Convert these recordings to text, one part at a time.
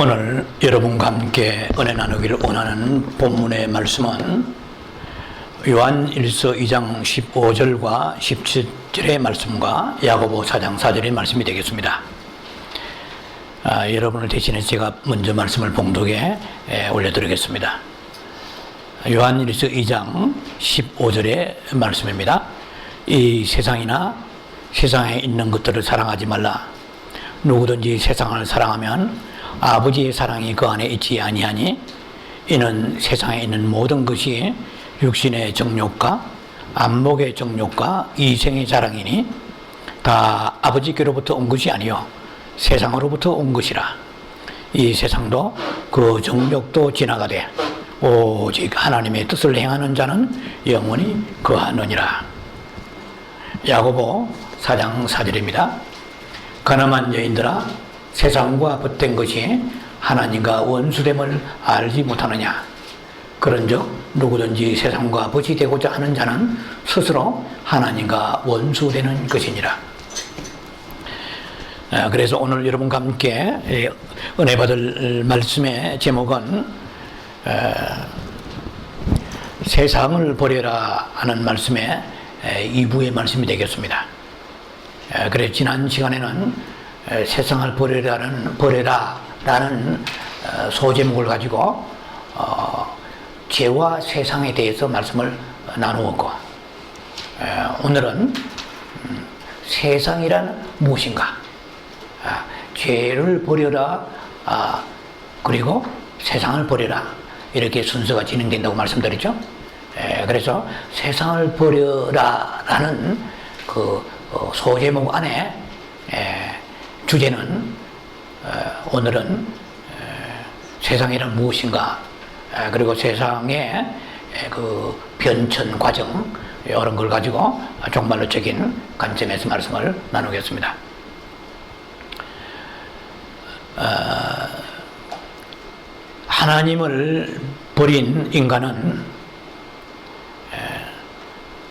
오늘 여러분과 함께 은혜 나누기를 원하는 본문의 말씀은 요한일서 2장 15절과 17절의 말씀과 야고보 4장 4절의 말씀이 되겠습니다. 여러분을 대신해서 제가 먼저 말씀을 봉독에 올려드리겠습니다. 요한일서 2장 15절의 말씀입니다. 이 세상이나 세상에 있는 것들을 사랑하지 말라. 누구든지 세상을 사랑하면 아버지의 사랑이 그 안에 있지 아니하니 이는 세상에 있는 모든 것이 육신의 정욕과 안목의 정욕과 이생의 자랑이니 다 아버지께로부터 온 것이 아니요 세상으로부터 온 것이라. 이 세상도 그 정욕도 지나가되 오직 하나님의 뜻을 행하는 자는 영원히 거하느니라. 야고보 4장 4절입니다. 가늠한 여인들아, 세상과 벗된 것이 하나님과 원수됨을 알지 못하느냐. 그런즉 누구든지 세상과 벗이 되고자 하는 자는 스스로 하나님과 원수되는 것이니라. 그래서 오늘 여러분과 함께 은혜 받을 말씀의 제목은 세상을 버려라 하는 말씀의 2부의 말씀이 되겠습니다. 그래서 지난 시간에는 세상을 버려라라는 소제목을 가지고 죄와 세상에 대해서 말씀을 나누었고, 오늘은 세상이란 무엇인가, 죄를 버려라, 그리고 세상을 버려라, 이렇게 순서가 진행된다고 말씀드렸죠. 그래서 세상을 버려라라는 그 소제목 안에 주제는 오늘은 세상이란 무엇인가, 그리고 세상의 그 변천 과정, 이런 걸 가지고 종말론적인 관점에서 말씀을 나누겠습니다. 하나님을 버린 인간은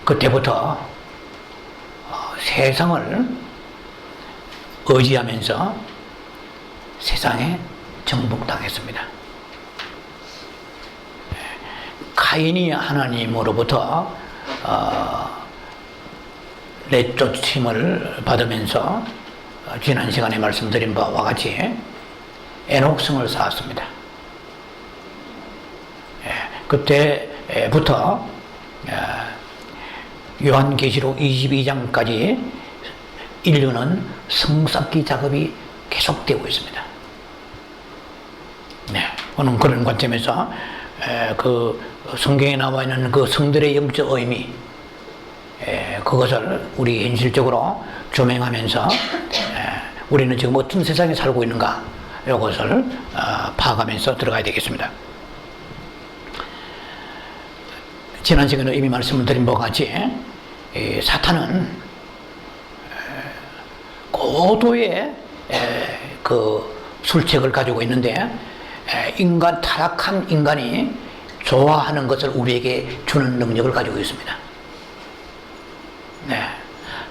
그때부터 세상을 의지하면서 세상에 정복당했습니다. 카인이 하나님으로부터 내쫓임을 받으면서 지난 시간에 말씀드린 바와 같이 에녹성을 쌓았습니다. 그때부터 요한계시록 22장까지 인류는 성쌓기 작업이 계속되고 있습니다. 오늘 그런 관점에서 그 성경에 나와 있는 그 성들의 영적 의미, 그것을 우리 현실적으로 조명하면서 우리는 지금 어떤 세상에 살고 있는가, 이것을 파악하면서 들어가야 되겠습니다. 지난 시간에 이미 말씀을 드린 바와 같이 사탄은 고도의 그 술책을 가지고 있는데, 타락한 인간이 좋아하는 것을 우리에게 주는 능력을 가지고 있습니다.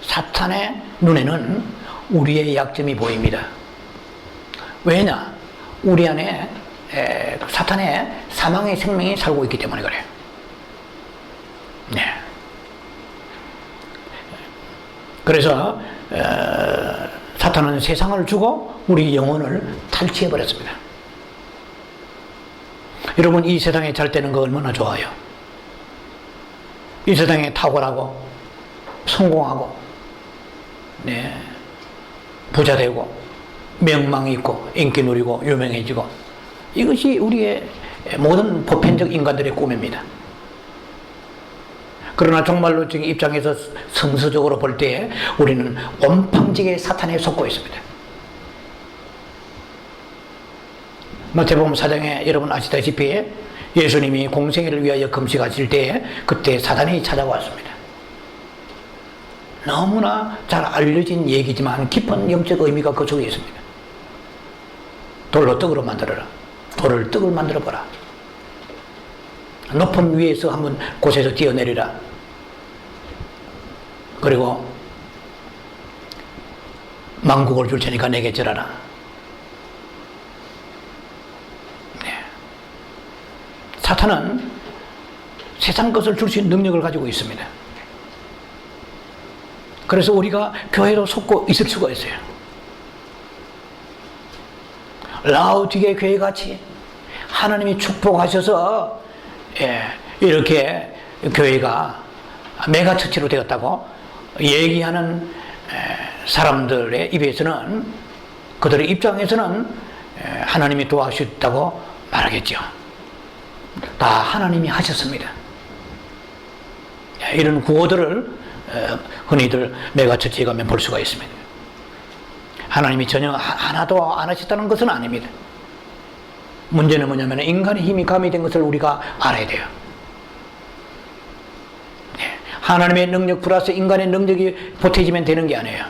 사탄의 눈에는 우리의 약점이 보입니다. 왜냐? 우리 안에 사탄의 사망의 생명이 살고 있기 때문에 그래요. 그래서 사탄은 세상을 주고 우리 영혼을 탈취해버렸습니다. 여러분, 이 세상에 잘 되는 거 얼마나 좋아요? 이 세상에 탁월하고 성공하고 부자 되고 명망이 있고 인기 누리고 유명해지고, 이것이 우리의 모든 보편적 인간들의 꿈입니다. 그러나 종말론적인 입장에서 성서적으로 볼 때 우리는 온팡지게 사탄에 속고 있습니다. 마태복음 4장에 여러분 아시다시피 예수님이 공생애를 위하여 금식하실 때 그때 사탄이 찾아왔습니다. 너무나 잘 알려진 얘기지만 깊은 영적 의미가 그 속에 있습니다. 돌로 떡으로 만들어라. 돌을 떡을 만들어보라. 높은 위에서 한번 곳에서 뛰어내리라. 그리고 만국을 줄 테니까 내게 절하라. 사탄은 세상 것을 줄 수 있는 능력을 가지고 있습니다. 그래서 우리가 교회로 속고 있을 수가 있어요. 라우디게 교회같이 하나님이 축복하셔서 이렇게 교회가 메가처치로 되었다고 얘기하는 사람들의 입에서는, 그들의 입장에서는 하나님이 도와주셨다고 말하겠죠. 다 하나님이 하셨습니다. 이런 구호들을 흔히들 메가처치에 가면 볼 수가 있습니다. 하나님이 전혀 하나도 안 하셨다는 것은 아닙니다. 문제는 뭐냐면 인간의 힘이 가미된 것을 우리가 알아야 돼요. 하나님의 능력 플러스 인간의 능력이 보태지면 되는 게 아니에요.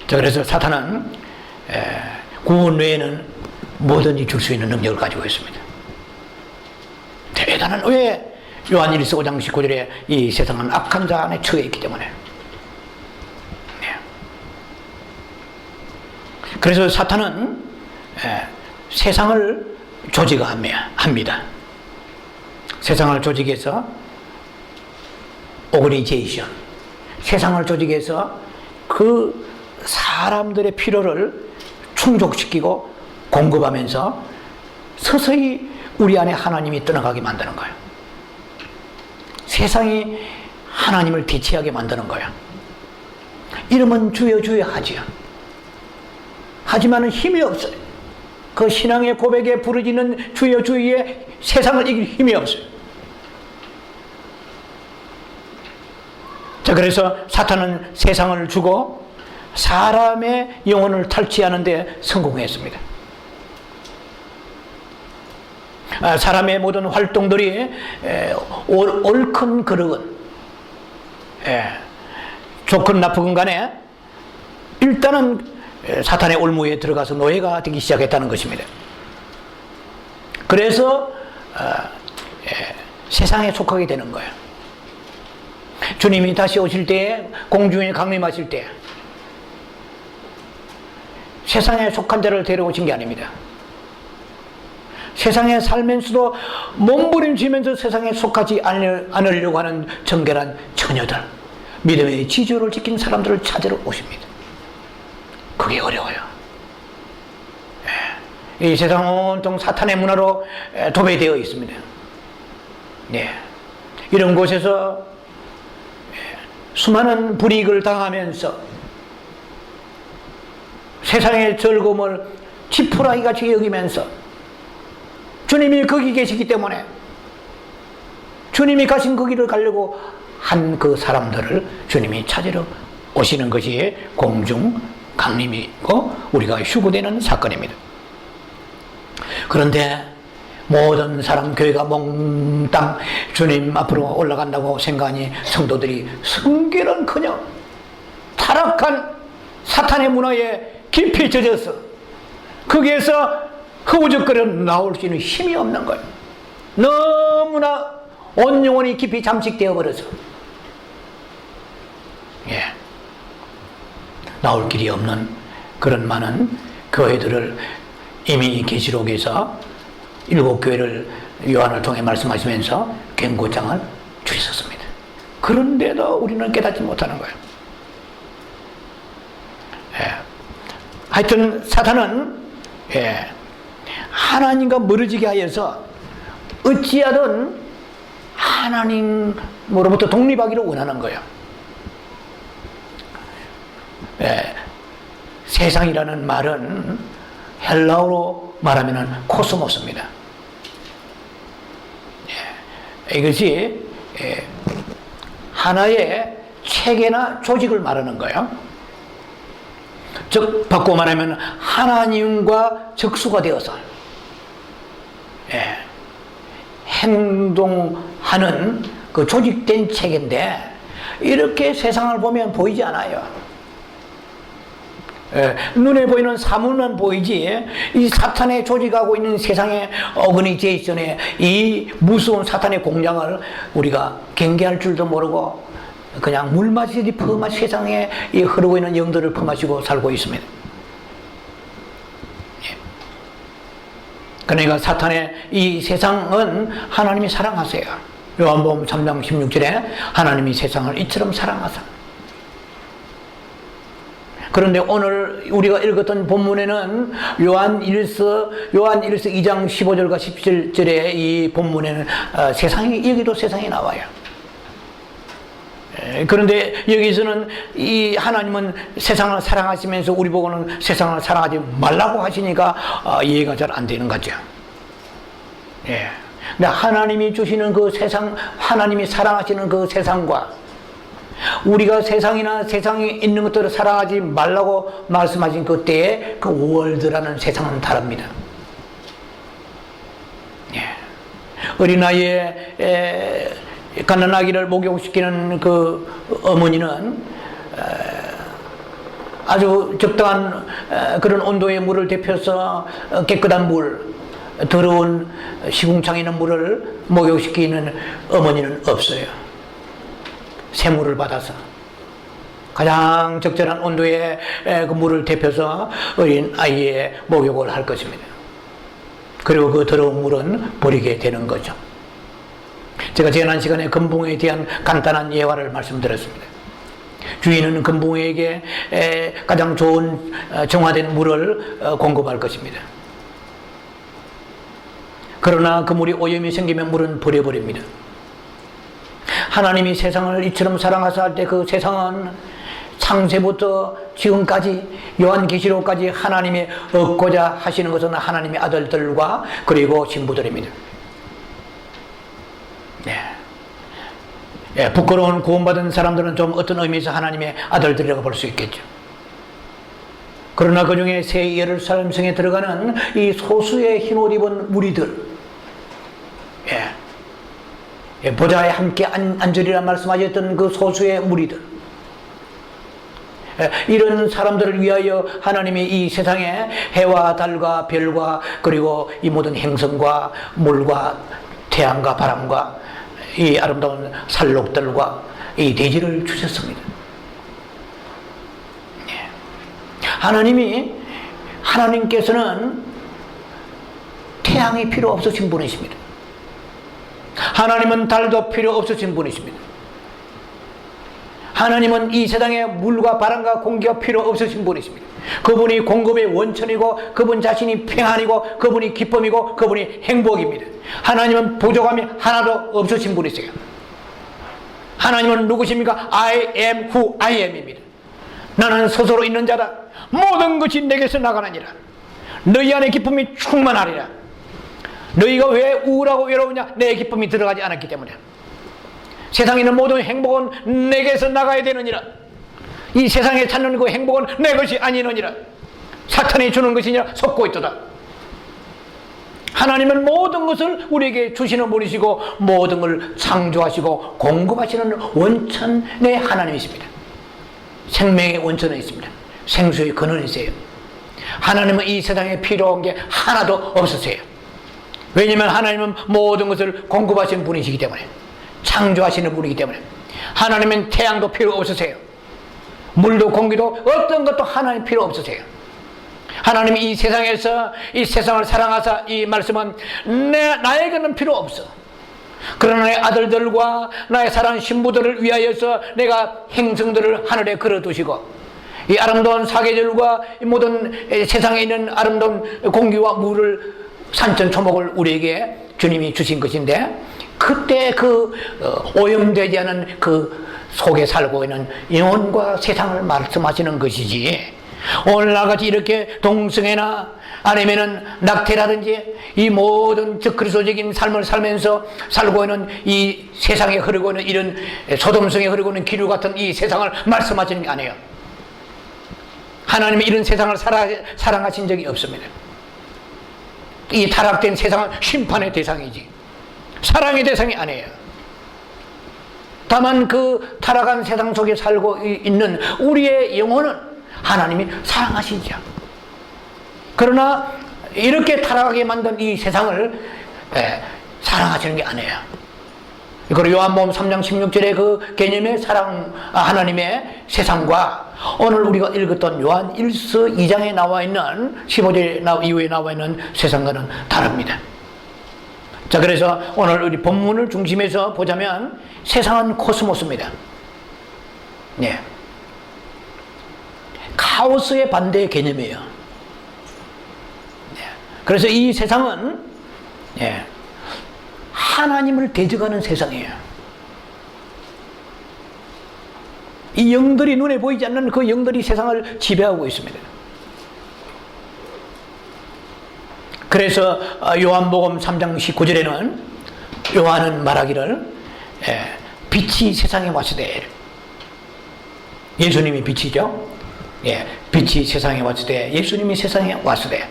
자, 그래서 사탄은 구원 외에는 뭐든지 줄 수 있는 능력을 가지고 있습니다. 대단한, 왜? 요한일서 5장 19절에 이 세상은 악한 자 안에 처해 있기 때문에. 그래서 사탄은 세상을 조직합니다. 세상을 조직해서 오그니제이션, 세상을 조직해서 그 사람들의 필요를 충족시키고 공급하면서 서서히 우리 안에 하나님이 떠나가게 만드는 거예요. 세상이 하나님을 대체하게 만드는 거예요. 이러면 주여 주여 하지요. 하지만은 힘이 없어요. 그 신앙의 고백에 부르짖는 주여 주여에 세상을 이길 힘이 없어요. 자, 그래서 사탄은 세상을 주고 사람의 영혼을 탈취하는 데 성공했습니다. 사람의 모든 활동들이 옳건 그르건, 좋건 나쁘건 간에 일단은 사탄의 올무에 들어가서 노예가 되기 시작했다는 것입니다. 그래서 세상에 속하게 되는 거예요. 주님이 다시 오실 때에, 공중에 강림하실 때 세상에 속한 자를 데려오신 게 아닙니다. 세상에 살면서도 몸부림치면서 세상에 속하지 않으려고 하는 정결한 처녀들, 믿음의 지조를 지킨 사람들을 찾으러 오십니다. 그게 어려워요. 이 세상 온통 사탄의 문화로 도배되어 있습니다. 이런 곳에서 수많은 불이익을 당하면서 세상의 즐거움을 지푸라기 같이 여기면서 주님이 거기 계시기 때문에 주님이 가신 그 길을 가려고 한 그 사람들을 주님이 찾으러 오시는 것이 공중 강림이고 우리가 휴거되는 사건입니다. 그런데 모든 사람, 교회가 몽땅 주님 앞으로 올라간다고 생각하니 성도들이 성결은커녕 타락한 사탄의 문화에 깊이 젖어서 거기에서 허우적거려 나올 수 있는 힘이 없는 거예요. 너무나 온 영혼이 깊이 잠식되어 버려서 나올 길이 없는 그런 많은 교회들을 이미 계시록에서 7교회를 요한을 통해 말씀하시면서 경고장을 주셨습니다. 그런데도 우리는 깨닫지 못하는 거예요. 하여튼 사탄은 하나님과 멀어지게 하여서 어찌하든 하나님으로부터 독립하기를 원하는 거예요. 세상이라는 말은 헬라어로 말하면 코스모스입니다. 이것이 하나의 체계나 조직을 말하는 거예요. 즉 바꿔 말하면 하나님과 적수가 되어서 행동하는 그 조직된 체계인데 이렇게 세상을 보면 보이지 않아요. 눈에 보이는 사물만 보이지 이 사탄의 조직하고 있는 세상의 어그니제이션의 이 무서운 사탄의 공장을 우리가 경계할 줄도 모르고 그냥 물 마시듯이 세상에 이 흐르고 있는 영들을 퍼마시고 살고 있습니다. 그러니까 사탄의 이 세상은 하나님이 사랑하세요. 요한복음 3장 16절에 하나님이 세상을 이처럼 사랑하사. 그런데 오늘 우리가 읽었던 본문에는 요한1서 2장 15절과 17절의 이 본문에는 세상이, 여기도 세상이 나와요. 그런데 여기서는 이 하나님은 세상을 사랑하시면서 우리 보고는 세상을 사랑하지 말라고 하시니까 이해가 잘 안 되는 거죠. 예. 근데 하나님이 주시는 그 세상, 하나님이 사랑하시는 그 세상과 우리가 세상이나 세상에 있는 것들을 사랑하지 말라고 말씀하신 그때의 그 월드라는 세상은 다릅니다. 예. 어린아이의 갓난아기를 목욕시키는 그 어머니는 아주 적당한 그런 온도의 물을 데펴서 깨끗한 물, 더러운 시궁창에 있는 물을 목욕시키는 어머니는 없어요. 새물을 받아서 가장 적절한 온도의 그 물을 데펴서 어린 아이의 목욕을 할 것입니다. 그리고 그 더러운 물은 버리게 되는 거죠. 제가 지난 시간에 금붕어에 대한 간단한 예화를 말씀드렸습니다. 주인은 금붕어에게 가장 좋은 정화된 물을 공급할 것입니다. 그러나 그 물이 오염이 생기면 물은 버려버립니다. 하나님이 세상을 이처럼 사랑하사 할 때 그 세상은 창세부터 지금까지 요한계시록까지 하나님이 얻고자 하시는 것은 하나님의 아들들과 그리고 신부들입니다. 예, 부끄러운 구원받은 사람들은 좀 어떤 의미에서 하나님의 아들들이라고 볼 수 있겠죠. 그러나 그 중에 새 예루살렘 성에 들어가는 이 소수의 흰옷 입은 무리들, 보좌에 함께 앉으리라 말씀하셨던 그 소수의 무리들, 이런 사람들을 위하여 하나님이 이 세상에 해와 달과 별과 그리고 이 모든 행성과 물과 태양과 바람과 이 아름다운 산록들과 이 대지를 주셨습니다. 하나님께서는 태양이 필요 없으신 분이십니다. 하나님은 달도 필요 없으신 분이십니다. 하나님은 이 세상에 물과 바람과 공기가 필요 없으신 분이십니다. 그분이 공급의 원천이고 그분 자신이 평안이고 그분이 기쁨이고 그분이 행복입니다. 하나님은 부족함이 하나도 없으신 분이세요. 하나님은 누구십니까? I am who I am입니다. 나는 스스로 있는 자다. 모든 것이 내게서 나가느니라. 너희 안에 기쁨이 충만하리라. 너희가 왜 우울하고 외로우냐? 내 기쁨이 들어가지 않았기 때문이야. 세상에 있는 모든 행복은 내게서 나가야 되느니라. 이 세상에 찾는 그 행복은 내 것이 아니느니라. 사탄이 주는 것이냐? 속고 있도다. 하나님은 모든 것을 우리에게 주시는 분이시고 모든 걸 창조하시고 공급하시는 원천의 하나님이십니다. 생명의 원천에 있습니다. 생수의 근원이세요. 하나님은 이 세상에 필요한 게 하나도 없으세요. 왜냐하면 하나님은 모든 것을 공급하시는 분이시기 때문에, 창조하시는 분이기 때문에. 하나님은 태양도 필요 없으세요. 물도 공기도 어떤 것도 하나님 필요 없으세요. 하나님이 이 세상에서 이 세상을 사랑하사 이 말씀은 나에게는 필요 없어. 그러나 나의 아들들과 나의 사랑하는 신부들을 위하여서 내가 행성들을 하늘에 걸어두시고 이 아름다운 사계절과 이 모든 세상에 있는 아름다운 공기와 물을 산천초목을 우리에게 주님이 주신 것인데, 그때 그 오염되지 않은 그 속에 살고 있는 영혼과 세상을 말씀하시는 것이지, 오늘날같이 이렇게 동성애나 아니면은 낙태라든지 이 모든 그리스도적인 삶을 살면서 살고 있는 이 세상에 흐르고 있는 이런 소돔성에 흐르고 있는 기류 같은 이 세상을 말씀하시는 게 아니에요. 하나님이 이런 세상을 사랑하신 적이 없습니다. 이 타락된 세상은 심판의 대상이지 사랑의 대상이 아니에요. 다만 그 타락한 세상 속에 살고 있는 우리의 영혼은 하나님이 사랑하시죠. 그러나 이렇게 타락하게 만든 이 세상을 사랑하시는 게 아니에요. 그리고 요한복음 3장 16절의 그 개념의 사랑, 하나님의 세상과 오늘 우리가 읽었던 요한 1서 2장에 나와 있는 15절 이후에 나와 있는 세상과는 다릅니다. 자, 그래서 오늘 우리 본문을 중심해서 보자면 세상은 코스모스입니다. 네. 카오스의 반대의 개념이에요. 네. 그래서 이 세상은 네. 하나님을 대적하는 세상이에요. 이 영들이 눈에 보이지 않는 그 영들이 세상을 지배하고 있습니다. 그래서 요한복음 3장 19절에는 요한은 말하기를 빛이 세상에 왔으되, 예수님이 빛이죠. 빛이 세상에 왔으되, 예수님이 세상에 왔으되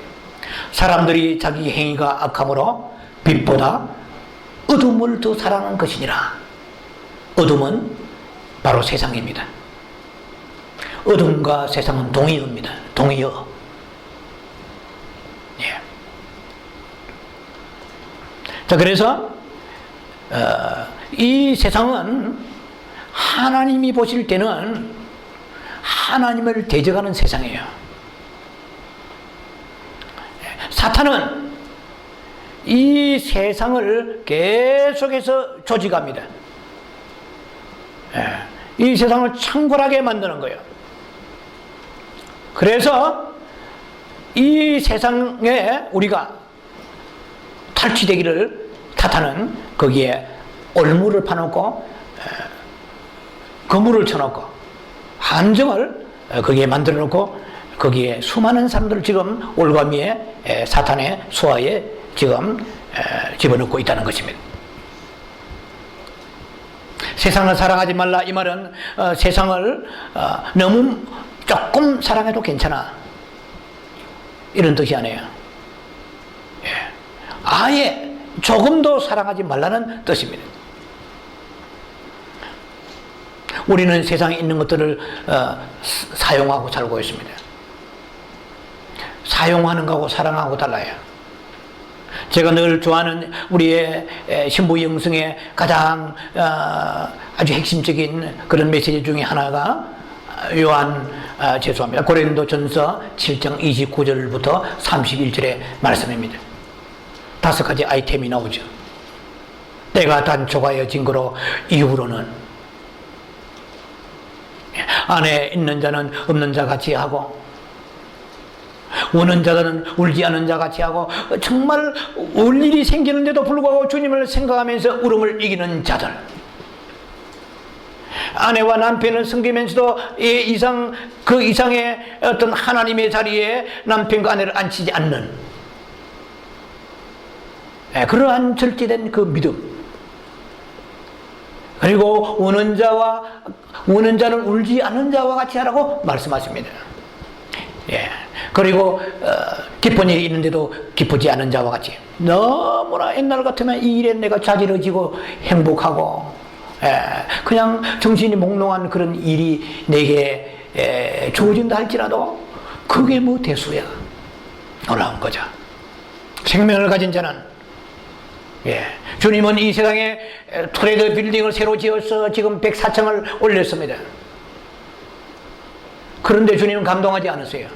사람들이 자기 행위가 악함으로 빛보다 어둠을 더 사랑한 것이니라. 어둠은 바로 세상입니다. 어둠과 세상은 동의어입니다. 동의어. 예. 자, 그래서 이 세상은 하나님이 보실 때는 하나님을 대적하는 세상이에요. 사탄은 이 세상을 계속해서 조직합니다. 이 세상을 창궐하게 만드는 거예요. 그래서 이 세상에 우리가 탈취되기를 탓하는 거기에 올무를 파놓고 거물을 쳐놓고 한정을 거기에 만들어 놓고 거기에 수많은 사람들을 지금 올가미에 사탄의 수하에 지금 집어넣고 있다는 것입니다. 세상을 사랑하지 말라, 이 말은 세상을 너무 조금 사랑해도 괜찮아, 이런 뜻이 아니에요. 아예 조금도 사랑하지 말라는 뜻입니다. 우리는 세상에 있는 것들을 사용하고 살고 있습니다. 사용하는 거하고 사랑하고 달라요. 제가 늘 좋아하는 우리의 신부 영성의 가장 아주 핵심적인 그런 메시지 중에 하나가 죄송합니다. 고린도전서 7장 29절부터 31절의 말씀입니다. 5가지 아이템이 나오죠. 때가 단초가여 증거로 이후로는 안에 있는 자는 없는 자 같이 하고, 우는 자들은 울지 않은 자 같이 하고, 정말 울 일이 생기는데도 불구하고 주님을 생각하면서 울음을 이기는 자들, 아내와 남편을 섬기면서도 그 이상의 어떤 하나님의 자리에 남편과 아내를 앉히지 않는 그러한 절제된 그 믿음, 그리고 우는 자는 울지 않는 자와 같이 하라고 말씀하십니다. 그리고 기쁜 일이 있는데도 기쁘지 않은 자와 같이, 너무나 옛날 같으면 이 일에 내가 자지러지고 행복하고 그냥 정신이 몽롱한 그런 일이 내게 주어진다 할지라도 그게 뭐 대수야. 놀라운 거죠. 생명을 가진 자는, 주님은 이 세상에 트레이드 빌딩을 새로 지어서 지금 104층을 올렸습니다. 그런데 주님은 감동하지 않으세요.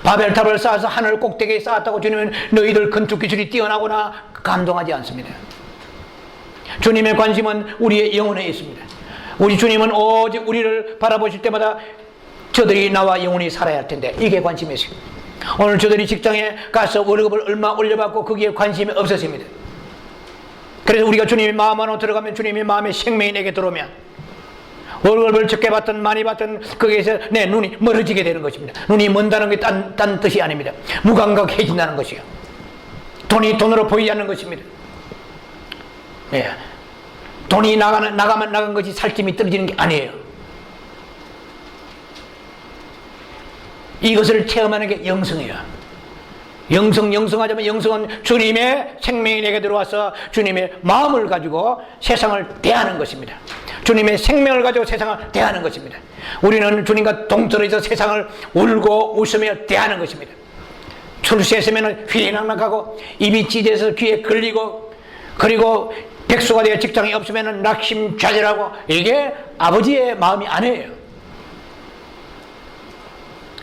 바벨탑을 쌓아서 하늘 꼭대기에 쌓았다고 주님은 너희들 건축 기술이 뛰어나구나 감동하지 않습니다. 주님의 관심은 우리의 영혼에 있습니다. 우리 주님은 오직 우리를 바라보실 때마다 저들이 나와 영원히 살아야 할 텐데, 이게 관심이세요. 오늘 저들이 직장에 가서 월급을 얼마 올려받고 거기에 관심이 없었습니다. 그래서 우리가 주님의 마음 안으로 들어가면, 주님의 마음에 생명이 내게 들어오면 월급을 적게 받든 많이 받든 거기에서 내 눈이 멀어지게 되는 것입니다. 눈이 먼다는 게 딴 뜻이 아닙니다. 무감각해진다는 것이요. 돈이 돈으로 보이지 않는 것입니다. 돈이 나가면 나간 것이 살림이 떨어지는 게 아니에요. 이것을 체험하는 게 영성이에요. 영성하자면, 영성은 주님의 생명이 내게 들어와서 주님의 마음을 가지고 세상을 대하는 것입니다. 주님의 생명을 가지고 세상을 대하는 것입니다. 우리는 주님과 동떨어져 세상을 울고 웃으며 대하는 것입니다. 출세했으면 휘리낙낙하고 입이 찢어서 귀에 걸리고, 그리고 백수가 되어 직장이 없으면 낙심좌절하고, 이게 아버지의 마음이 아니에요.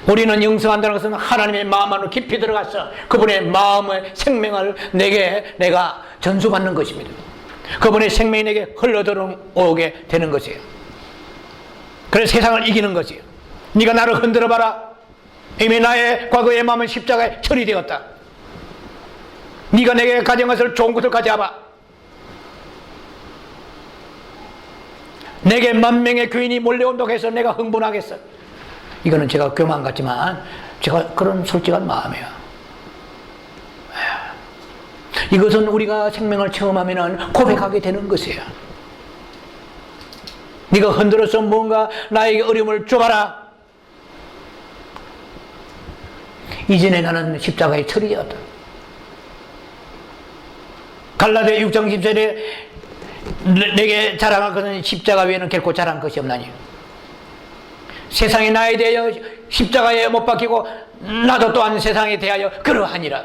우리는 영성한다는 것은 하나님의 마음 안으로 깊이 들어가서 그분의 마음의 생명을 내가 전수받는 것입니다. 그분의 생명이 내게 흘러들어오게 되는 것이에요. 그래서 세상을 이기는 것이에요. 네가 나를 흔들어 봐라. 이미 나의 과거의 마음은 십자가에 처리되었다. 네가 내게 가진 것을 좋은 것을 가져와봐. 내게 만명의 귀인이 몰려온다고 해서 내가 흥분하겠어? 이거는 제가 교만 같지만 제가 그런 솔직한 마음이에요. 이것은 우리가 생명을 체험하면 고백하게 되는 것이에요. 네가 흔들어서 뭔가 나에게 어려움을 줘봐라. 이전에 나는 십자가에 처리되었다. 갈라디아 6장 10절에 내게 자랑할 것은 십자가 외에는 결코 자랑할 것이 없나니, 세상이 나에 대하여 십자가에 못 박히고 나도 또한 세상에 대하여 그러하니라.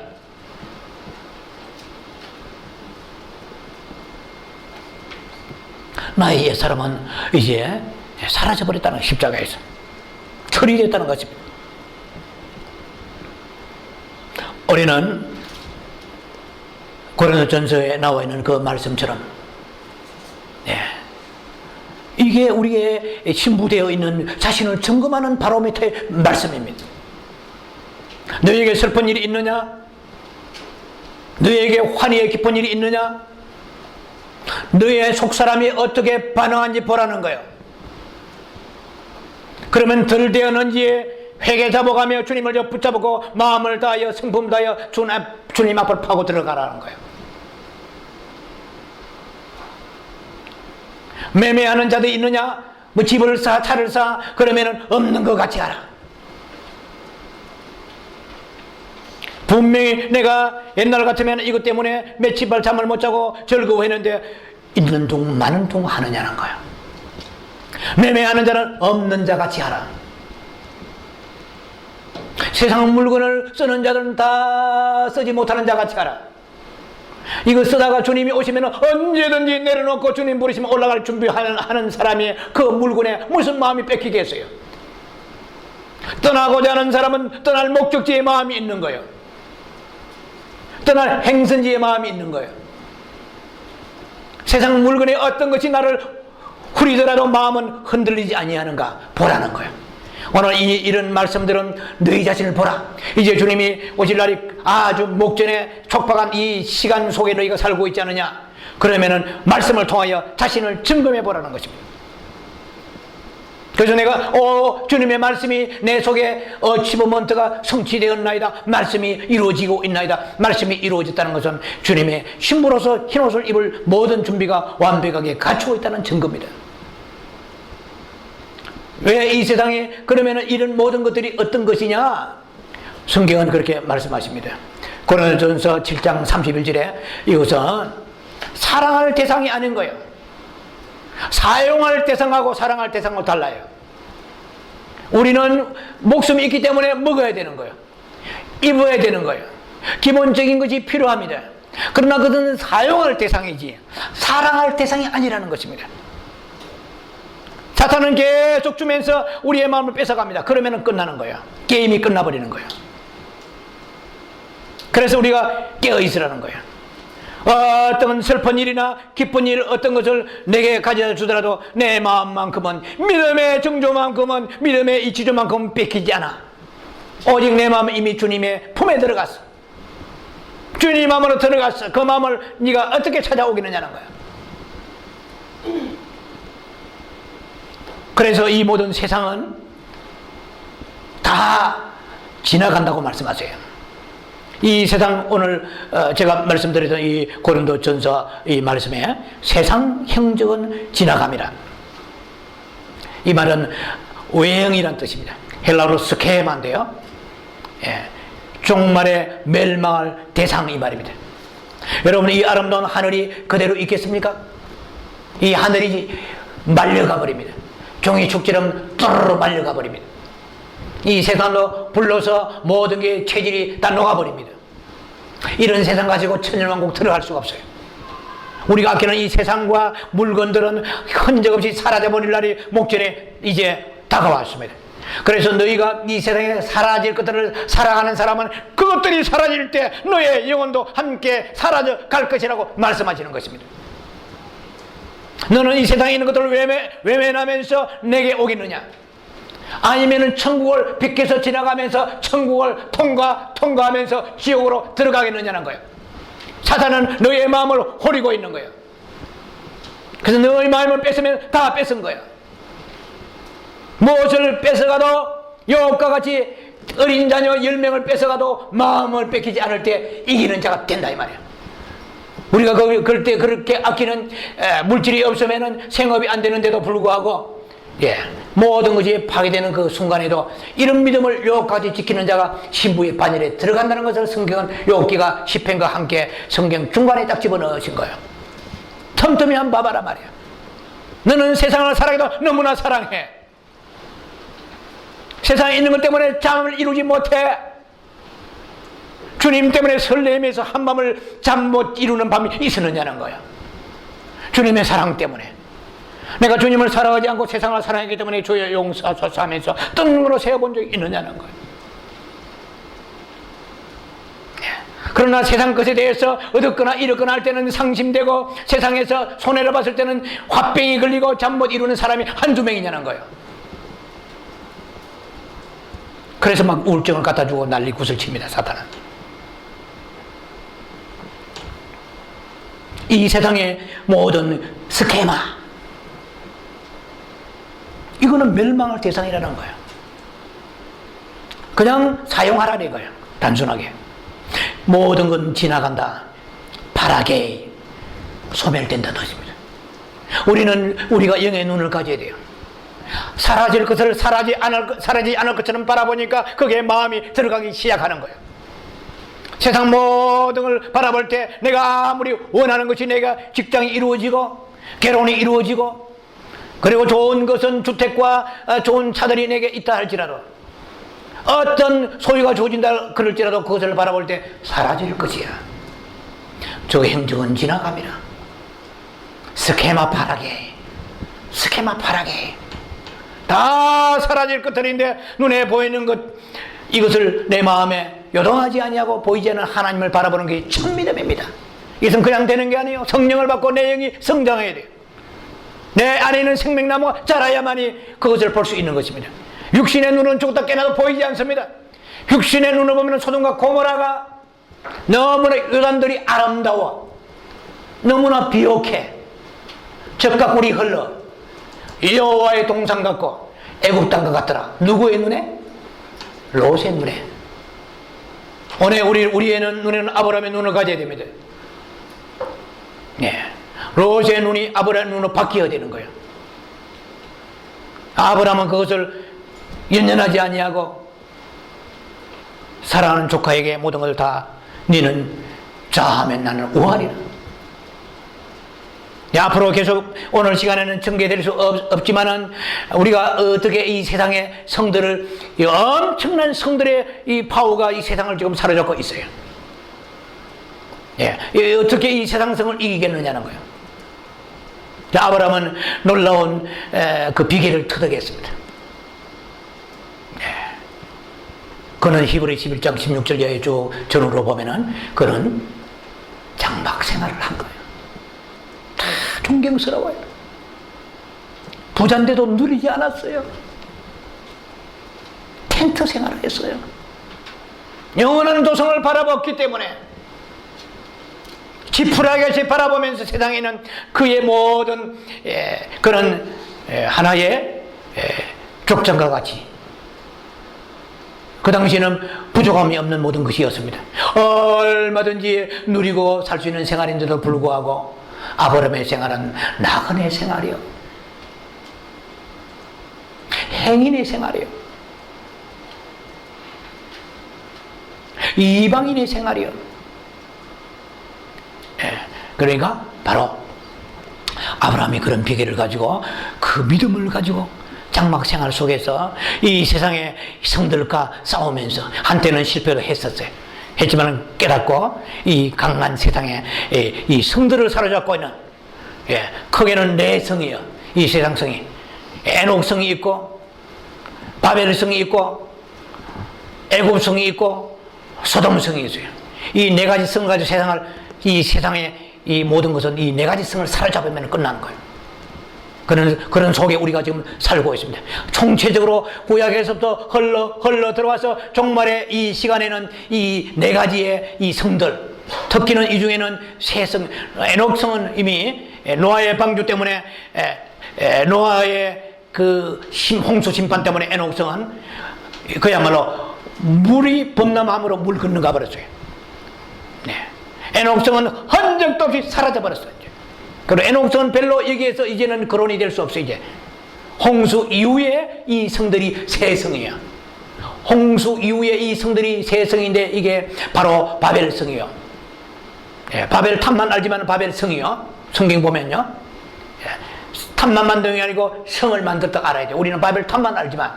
나의 옛사람은 이제 사라져버렸다는, 십자가에서 처리됐다는 것입니다. 우리는 고린도전서에 나와 있는 그 말씀처럼, 이게 우리의 신부되어 있는 자신을 점검하는 바로미터의 말씀입니다. 너에게 슬픈 일이 있느냐? 너에게 환희의 기쁜 일이 있느냐? 너의 속사람이 어떻게 반응하는지 보라는 거예요. 그러면 덜 되었는지 회개 잡아가며 주님을 붙잡고 마음을 다하여 성품 다하여 주님 앞을 파고 들어가라는 거예요. 매매하는 자도 있느냐? 뭐 집을 사, 차를 사, 그러면은 없는 것 같이 하라. 분명히 내가 옛날 같으면 이것 때문에 며칠 잠을 못 자고 즐거워했는데 있는 둥 많은 둥 하느냐는 거야. 매매하는 자는 없는 자 같이 하라. 세상 물건을 쓰는 자들은 다 쓰지 못하는 자 같이 하라. 이거 쓰다가 주님이 오시면 언제든지 내려놓고 주님 부르시면 올라갈 준비하는 사람이 그 물건에 무슨 마음이 뺏기겠어요? 떠나고자 하는 사람은 떠날 목적지의 마음이 있는 거예요. 떠날 행선지의 마음이 있는 거예요. 세상 물건에 어떤 것이 나를 후리더라도 마음은 흔들리지 아니하는가 보라는 거예요. 오늘 이런 말씀들은 너희 자신을 보라. 이제 주님이 오실 날이 아주 목전에 촉박한 이 시간 속에 너희가 살고 있지 않느냐. 그러면은 말씀을 통하여 자신을 점검해 보라는 것입니다. 그래서 내가 주님의 말씀이 내 속에 어치브먼트가 성취되었나이다. 말씀이 이루어지고 있나이다. 말씀이 이루어졌다는 것은 주님의 신부로서 흰옷을 입을 모든 준비가 완벽하게 갖추고 있다는 증거입니다. 왜 이 세상에 그러면은 이런 모든 것들이 어떤 것이냐? 성경은 그렇게 말씀하십니다. 고린도전서 7장 31절에 이것은 사랑할 대상이 아닌 거예요. 사용할 대상하고 사랑할 대상하고 달라요. 우리는 목숨이 있기 때문에 먹어야 되는 거예요. 입어야 되는 거예요. 기본적인 것이 필요합니다. 그러나 그것은 사용할 대상이지 사랑할 대상이 아니라는 것입니다. 사탄은 계속 주면서 우리의 마음을 뺏어갑니다. 그러면 끝나는 거예요. 게임이 끝나버리는 거예요. 그래서 우리가 깨어있으라는 거예요. 어떤 슬픈 일이나 기쁜 일 어떤 것을 내게 가져다 주더라도 내 마음만큼은 믿음의 정조만큼은 믿음의 이치조만큼은 뺏기지 않아. 오직 내 마음은 이미 주님의 품에 들어갔어. 주님 마음으로 들어갔어. 그 마음을 네가 어떻게 찾아오겠느냐는 거야. 그래서 이 모든 세상은 다 지나간다고 말씀하세요. 이 세상 오늘 제가 말씀드렸던 이 고린도전서 이 말씀에 세상 행적은 지나갑니다. 이 말은 외형이란 뜻입니다. 헬라어로 스케만데요. 종말에 멸망할 대상 이 말입니다. 여러분 이 아름다운 하늘이 그대로 있겠습니까? 이 하늘이 말려가 버립니다. 종이축처럼 뚜루루 말려가 버립니다. 이 세상으로 불러서 모든 게 체질이 다 녹아버립니다. 이런 세상 가지고 천년왕국 들어갈 수가 없어요. 우리가 아끼는 이 세상과 물건들은 흔적 없이 사라져버릴 날이 목전에 이제 다가왔습니다. 그래서 너희가 이 세상에 사라질 것들을 살아가는 사람은 그것들이 사라질 때 너의 영혼도 함께 사라져 갈 것이라고 말씀하시는 것입니다. 너는 이 세상에 있는 것들을 외면하면서 내게 오겠느냐? 아니면은 천국을 빗겨서 지나가면서 천국을 통과하면서 지옥으로 들어가겠느냐는 거예요. 사탄은 너의 마음을 호리고 있는 거예요. 그래서 너의 마음을 뺏으면 다 뺏은 거예요. 무엇을 뺏어가도 욥과 같이 어린 자녀 10명을 뺏어가도 마음을 뺏기지 않을 때 이기는 자가 된다 이 말이에요. 우리가 그럴 때 그렇게 아끼는 물질이 없으면 생업이 안 되는데도 불구하고 모든 것이 파괴되는 그 순간에도 이런 믿음을 욥까지 지키는 자가 신부의 반열에 들어간다는 것을 성경은 욥기가 시편과 함께 성경 중간에 딱 집어넣으신 거예요. 틈틈이 한번 봐봐라 말이야. 너는 세상을 살아가도 너무나 사랑해. 세상에 있는 것 때문에 잠을 이루지 못해. 주님 때문에 설레면서 한밤을 잠 못 이루는 밤이 있었느냐는 거야. 주님의 사랑 때문에. 내가 주님을 사랑하지 않고 세상을 사랑하기 때문에 주의 용서하소서 하면서 뜬으로 세워본 적이 있느냐는 거야. 그러나 세상 것에 대해서 얻었거나 잃었거나 할 때는 상심되고 세상에서 손해를 봤을 때는 화병이 걸리고 잠 못 이루는 사람이 한두 명이냐는 거예요. 그래서 막 우울증을 갖다 주고 난리 굿을 칩니다, 사탄은. 이 세상의 모든 스케마, 이거는 멸망할 대상이라는 거예요. 그냥 사용하라는 거예요. 단순하게. 모든 건 지나간다. 바라게 소멸된다 뜻입니다. 우리가 영의 눈을 가져야 돼요. 사라질 것을 사라지지 않을 것처럼 바라보니까 거기에 마음이 들어가기 시작하는 거예요. 세상 모든 걸 바라볼 때 내가 아무리 원하는 것이 내가 직장이 이루어지고 결혼이 이루어지고 그리고 좋은 것은 주택과 좋은 차들이 내게 있다 할지라도 어떤 소유가 주어진다 그럴지라도 그것을 바라볼 때 사라질 것이야. 저 행정은 지나갑니다. 스케마 파라게 다 사라질 것들인데 눈에 보이는 것 이것을 내 마음에 요동하지 아니하고 보이지 않는 하나님을 바라보는 게 첫 믿음입니다. 이것은 그냥 되는 게 아니에요. 성령을 받고 내 영이 성장해야 돼요. 내 안에 있는 생명나무가 자라야만이 그것을 볼 수 있는 것입니다. 육신의 눈은 죽었다 깨나도 보이지 않습니다. 육신의 눈을 보면 소돔과 고모라가 너무나 요단들이 아름다워 너무나 비옥해 적과 꿀이 흘러 여호와의 동상 같고 애굽 땅과 같더라. 누구의 눈에? 롯의 눈에. 오늘 우리의 눈에는 아브라함의 눈을 가져야 됩니다. 롯의 눈이 아브라함의 눈으로 바뀌어야 되는 거예요. 아브라함은 그것을 연연하지 아니하고 사랑하는 조카에게 모든 걸 다 너는 자하면 나는 우하리라. 앞으로 계속 오늘 시간에는 전개될 수 없지만은 우리가 어떻게 이 세상의 성들을 이 엄청난 성들의 이 파워가 이 세상을 지금 사로잡고 있어요. 어떻게 이 세상성을 이기겠느냐는 거예요. 아브라함은 놀라운 그 비결을 터득했습니다. 그는 히브리 11장 16절 이하의 쭉 전후로 보면은 그는 장막 생활을 한 거예요. 다 존경스러워요. 부자인데도 누리지 않았어요. 텐트 생활을 했어요. 영원한 도성을 바라봤기 때문에 지푸라기같이 바라보면서 세상에는 그의 모든 그런 하나의 족장과 같이 그 당시에는 부족함이 없는 모든 것이었습니다. 얼마든지 누리고 살 수 있는 생활인데도 불구하고 아브라함의 생활은 나그네 생활이요, 행인의 생활이요, 이방인의 생활이요. 그러니까 바로 아브라함이 그런 비결을 가지고 그 믿음을 가지고 장막 생활 속에서 이 세상의 성들과 싸우면서 한때는 실패를 했었어요. 했지만 깨닫고 이 강한 세상에 이 성들을 사로잡고 있는, 크게는 네 성이요. 이 세상 성이 에녹성이 있고 바벨성이 있고 애굽성이 있고 소돔성이 있어요. 이 네 가지 성을 가지고 세상을, 이 세상의 이 모든 것은 이 네 가지 성을 사로잡으면 끝나는 거예요. 그런 속에 우리가 지금 살고 있습니다. 총체적으로 구약에서부터 흘러 들어와서 종말의 이 시간에는 이 네 가지의 이 성들, 특히는 이 중에는 세 성, 에녹성은 이미 노아의 방주 때문에, 노아의 그 홍수 심판 때문에 에녹성은 그야말로 물이 범람함으로 물 건너가 버렸어요. 에녹성은 흔적도 없이 사라져 버렸어요. 그리고 에녹성은 별로 여기에서 이제는 거론이 될 수 없어요. 이제 홍수 이후에 이 성들이 세 성이에요. 홍수 이후에 이 성들이 세 성인데 이게 바로 바벨성이요. 바벨 탑만 알지만 바벨성이요. 성경 보면요, 탑만 만드는 게 아니고 성을 만들었다 알아야 돼요. 우리는 바벨 탑만 알지만,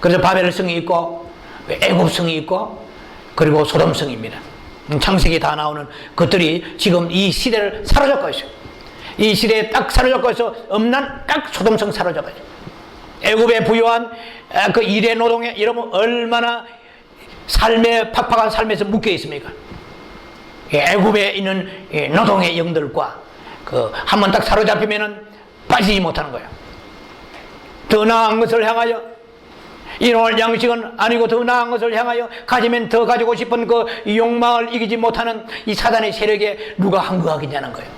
그래서 바벨성이 있고 애굽성이 있고 그리고 소돔성입니다. 창세기에 다 나오는 것들이 지금 이 시대를 사로잡고 있어요. 이 시대에 딱 사로잡고 있어. 엄난 딱 소돔성 사로잡아요. 애굽의 부유한 그 일의 노동에 여러분 얼마나 삶의 팍팍한 삶에서 묶여 있습니까? 애굽에 있는 노동의 영들과 그 한번 딱 사로잡히면은 빠지지 못하는 거예요. 더 나은 것을 향하여, 이노할 양식은 아니고 더 나은 것을 향하여 가지면 더 가지고 싶은 그 욕망을 이기지 못하는 이 사단의 세력에 누가 항거하겠냐는 거예요.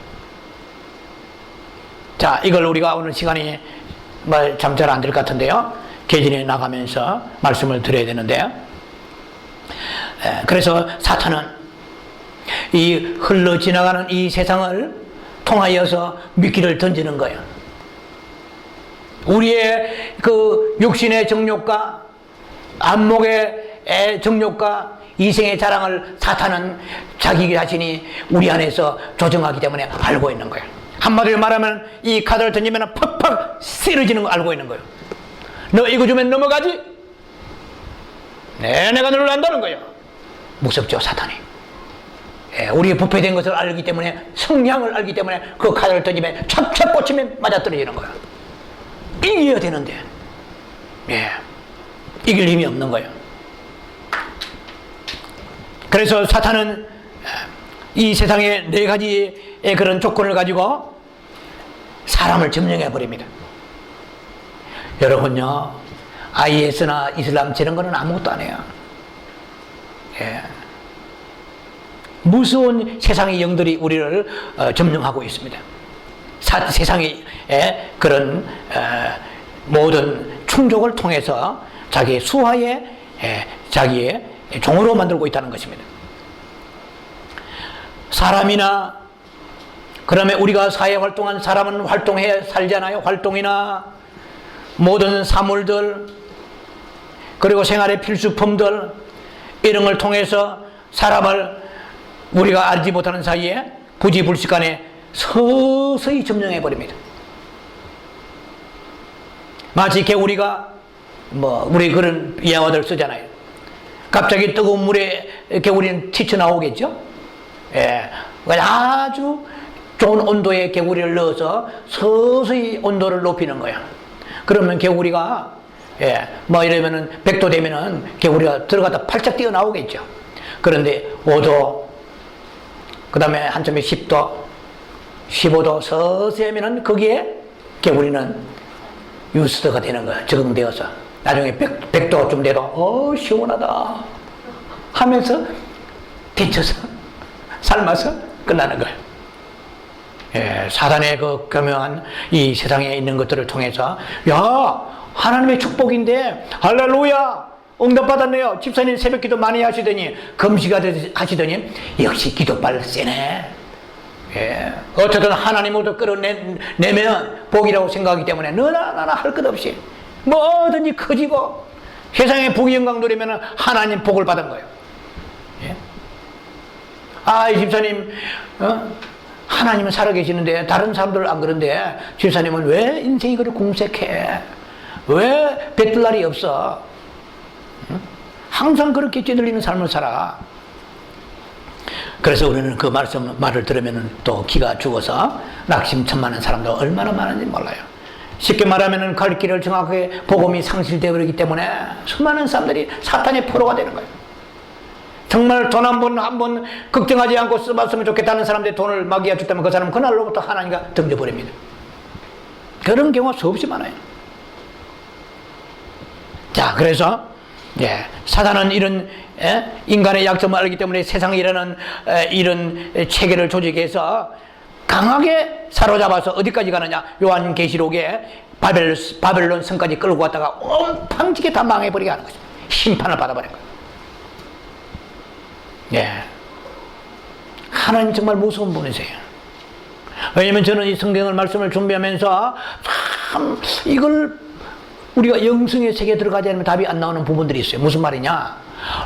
자, 이걸 우리가 오늘 시간이 참 잘 안 될 것 같은데요, 계진에 나가면서 말씀을 드려야 되는데요, 그래서 사탄은 이 흘러 지나가는 이 세상을 통하여서 미끼를 던지는 거예요. 우리의 그 육신의 정욕과 안목의 정욕과 이생의 자랑을 사탄은 자기 자신이 우리 안에서 조정하기 때문에 알고 있는 거예요. 한마디로 말하면 이 카드를 던지면 팍팍 쓰러지는 거 알고 있는 거예요. 너 이거 주면 넘어가지? 네, 내가 너를 안다는 거예요. 무섭죠, 사탄이. 우리의 부패된 것을 알기 때문에, 성향을 알기 때문에 그 카드를 던지면 찹찹 꽂히면 맞아떨어지는 거예요. 이겨야 되는데, 이길 힘이 없는 거예요. 그래서 사탄은 이 세상의 네 가지의 그런 조건을 가지고 사람을 점령해 버립니다. 여러분요, IS나 이슬람 저런 거는 아무것도 안 해요. 무서운 세상의 영들이 우리를 점령하고 있습니다. 세상의 그런 모든 충족을 통해서 자기의 수하에 자기의 종으로 만들고 있다는 것입니다. 사람이나, 그러면 우리가 사회 활동한 사람은 활동해 살잖아요. 활동이나 모든 사물들, 그리고 생활의 필수품들, 이런 걸 통해서 사람을 우리가 알지 못하는 사이에 부지불식간에 서서히 점령해 버립니다. 마치 개구리가 우리 그런 예화들 쓰잖아요. 갑자기 뜨거운 물에 개구리는 튀쳐나오겠죠. 아주 좋은 온도의 개구리를 넣어서 서서히 온도를 높이는 거야. 그러면 개구리가 이러면은 100도 되면은 개구리가 들어갔다 팔짝 뛰어나오겠죠. 그런데 5도, 그 다음에 한참에 10도, 15도 서서히 하면은 거기에 개구리는 유스트가 되는 거야. 적응되어서. 나중에 100도쯤 돼도 시원하다 하면서 데쳐서 삶아서 끝나는 거예요. 사단의 그 교묘한 이 세상에 있는 것들을 통해서, 야, 하나님의 축복인데 할렐루야 응답받았네요. 집사님 새벽기도 많이 하시더니, 금식하시더니 역시 기도빨 세네. 어쨌든 하나님으로부터 끌어내면 복이라고 생각하기 때문에 너나 나나 할 것 없이 뭐든지 커지고 세상에 복이 영광 누리면 하나님 복을 받은 거예요. 이 집사님 하나님은 살아계시는데 다른 사람들 안 그런데 집사님은 왜 인생이 그렇게 궁색해? 왜 뱉을 날이 없어? 항상 그렇게 찌들리는 삶을 살아. 그래서 우리는 그 말을 들으면 또 기가 죽어서 낙심천만한 사람도 얼마나 많은지 몰라요. 쉽게 말하면 갈 길을 정확하게 복음이 상실되어 버리기 때문에 수많은 사람들이 사탄의 포로가 되는 거예요. 정말 돈 한 번 걱정하지 않고 써봤으면 좋겠다는 사람들이 돈을 마귀가 줬다면 그 사람은 그날로부터 하나님과 던져버립니다. 그런 경우가 수없이 많아요. 자, 그래서 사단은 이런 인간의 약점을 알기 때문에 세상에 일어나는 이런 체계를 조직해서 강하게 사로잡아서 어디까지 가느냐. 요한계시록에 바벨론 성까지 끌고 갔다가 옴팡지게 다 망해버리게 하는 거죠. 심판을 받아버린 거예요. 하나님 정말 무서운 분이세요. 왜냐면 저는 이 성경을 말씀을 준비하면서 참 이걸 우리가 영성의 세계에 들어가지 않으면 답이 안 나오는 부분들이 있어요. 무슨 말이냐.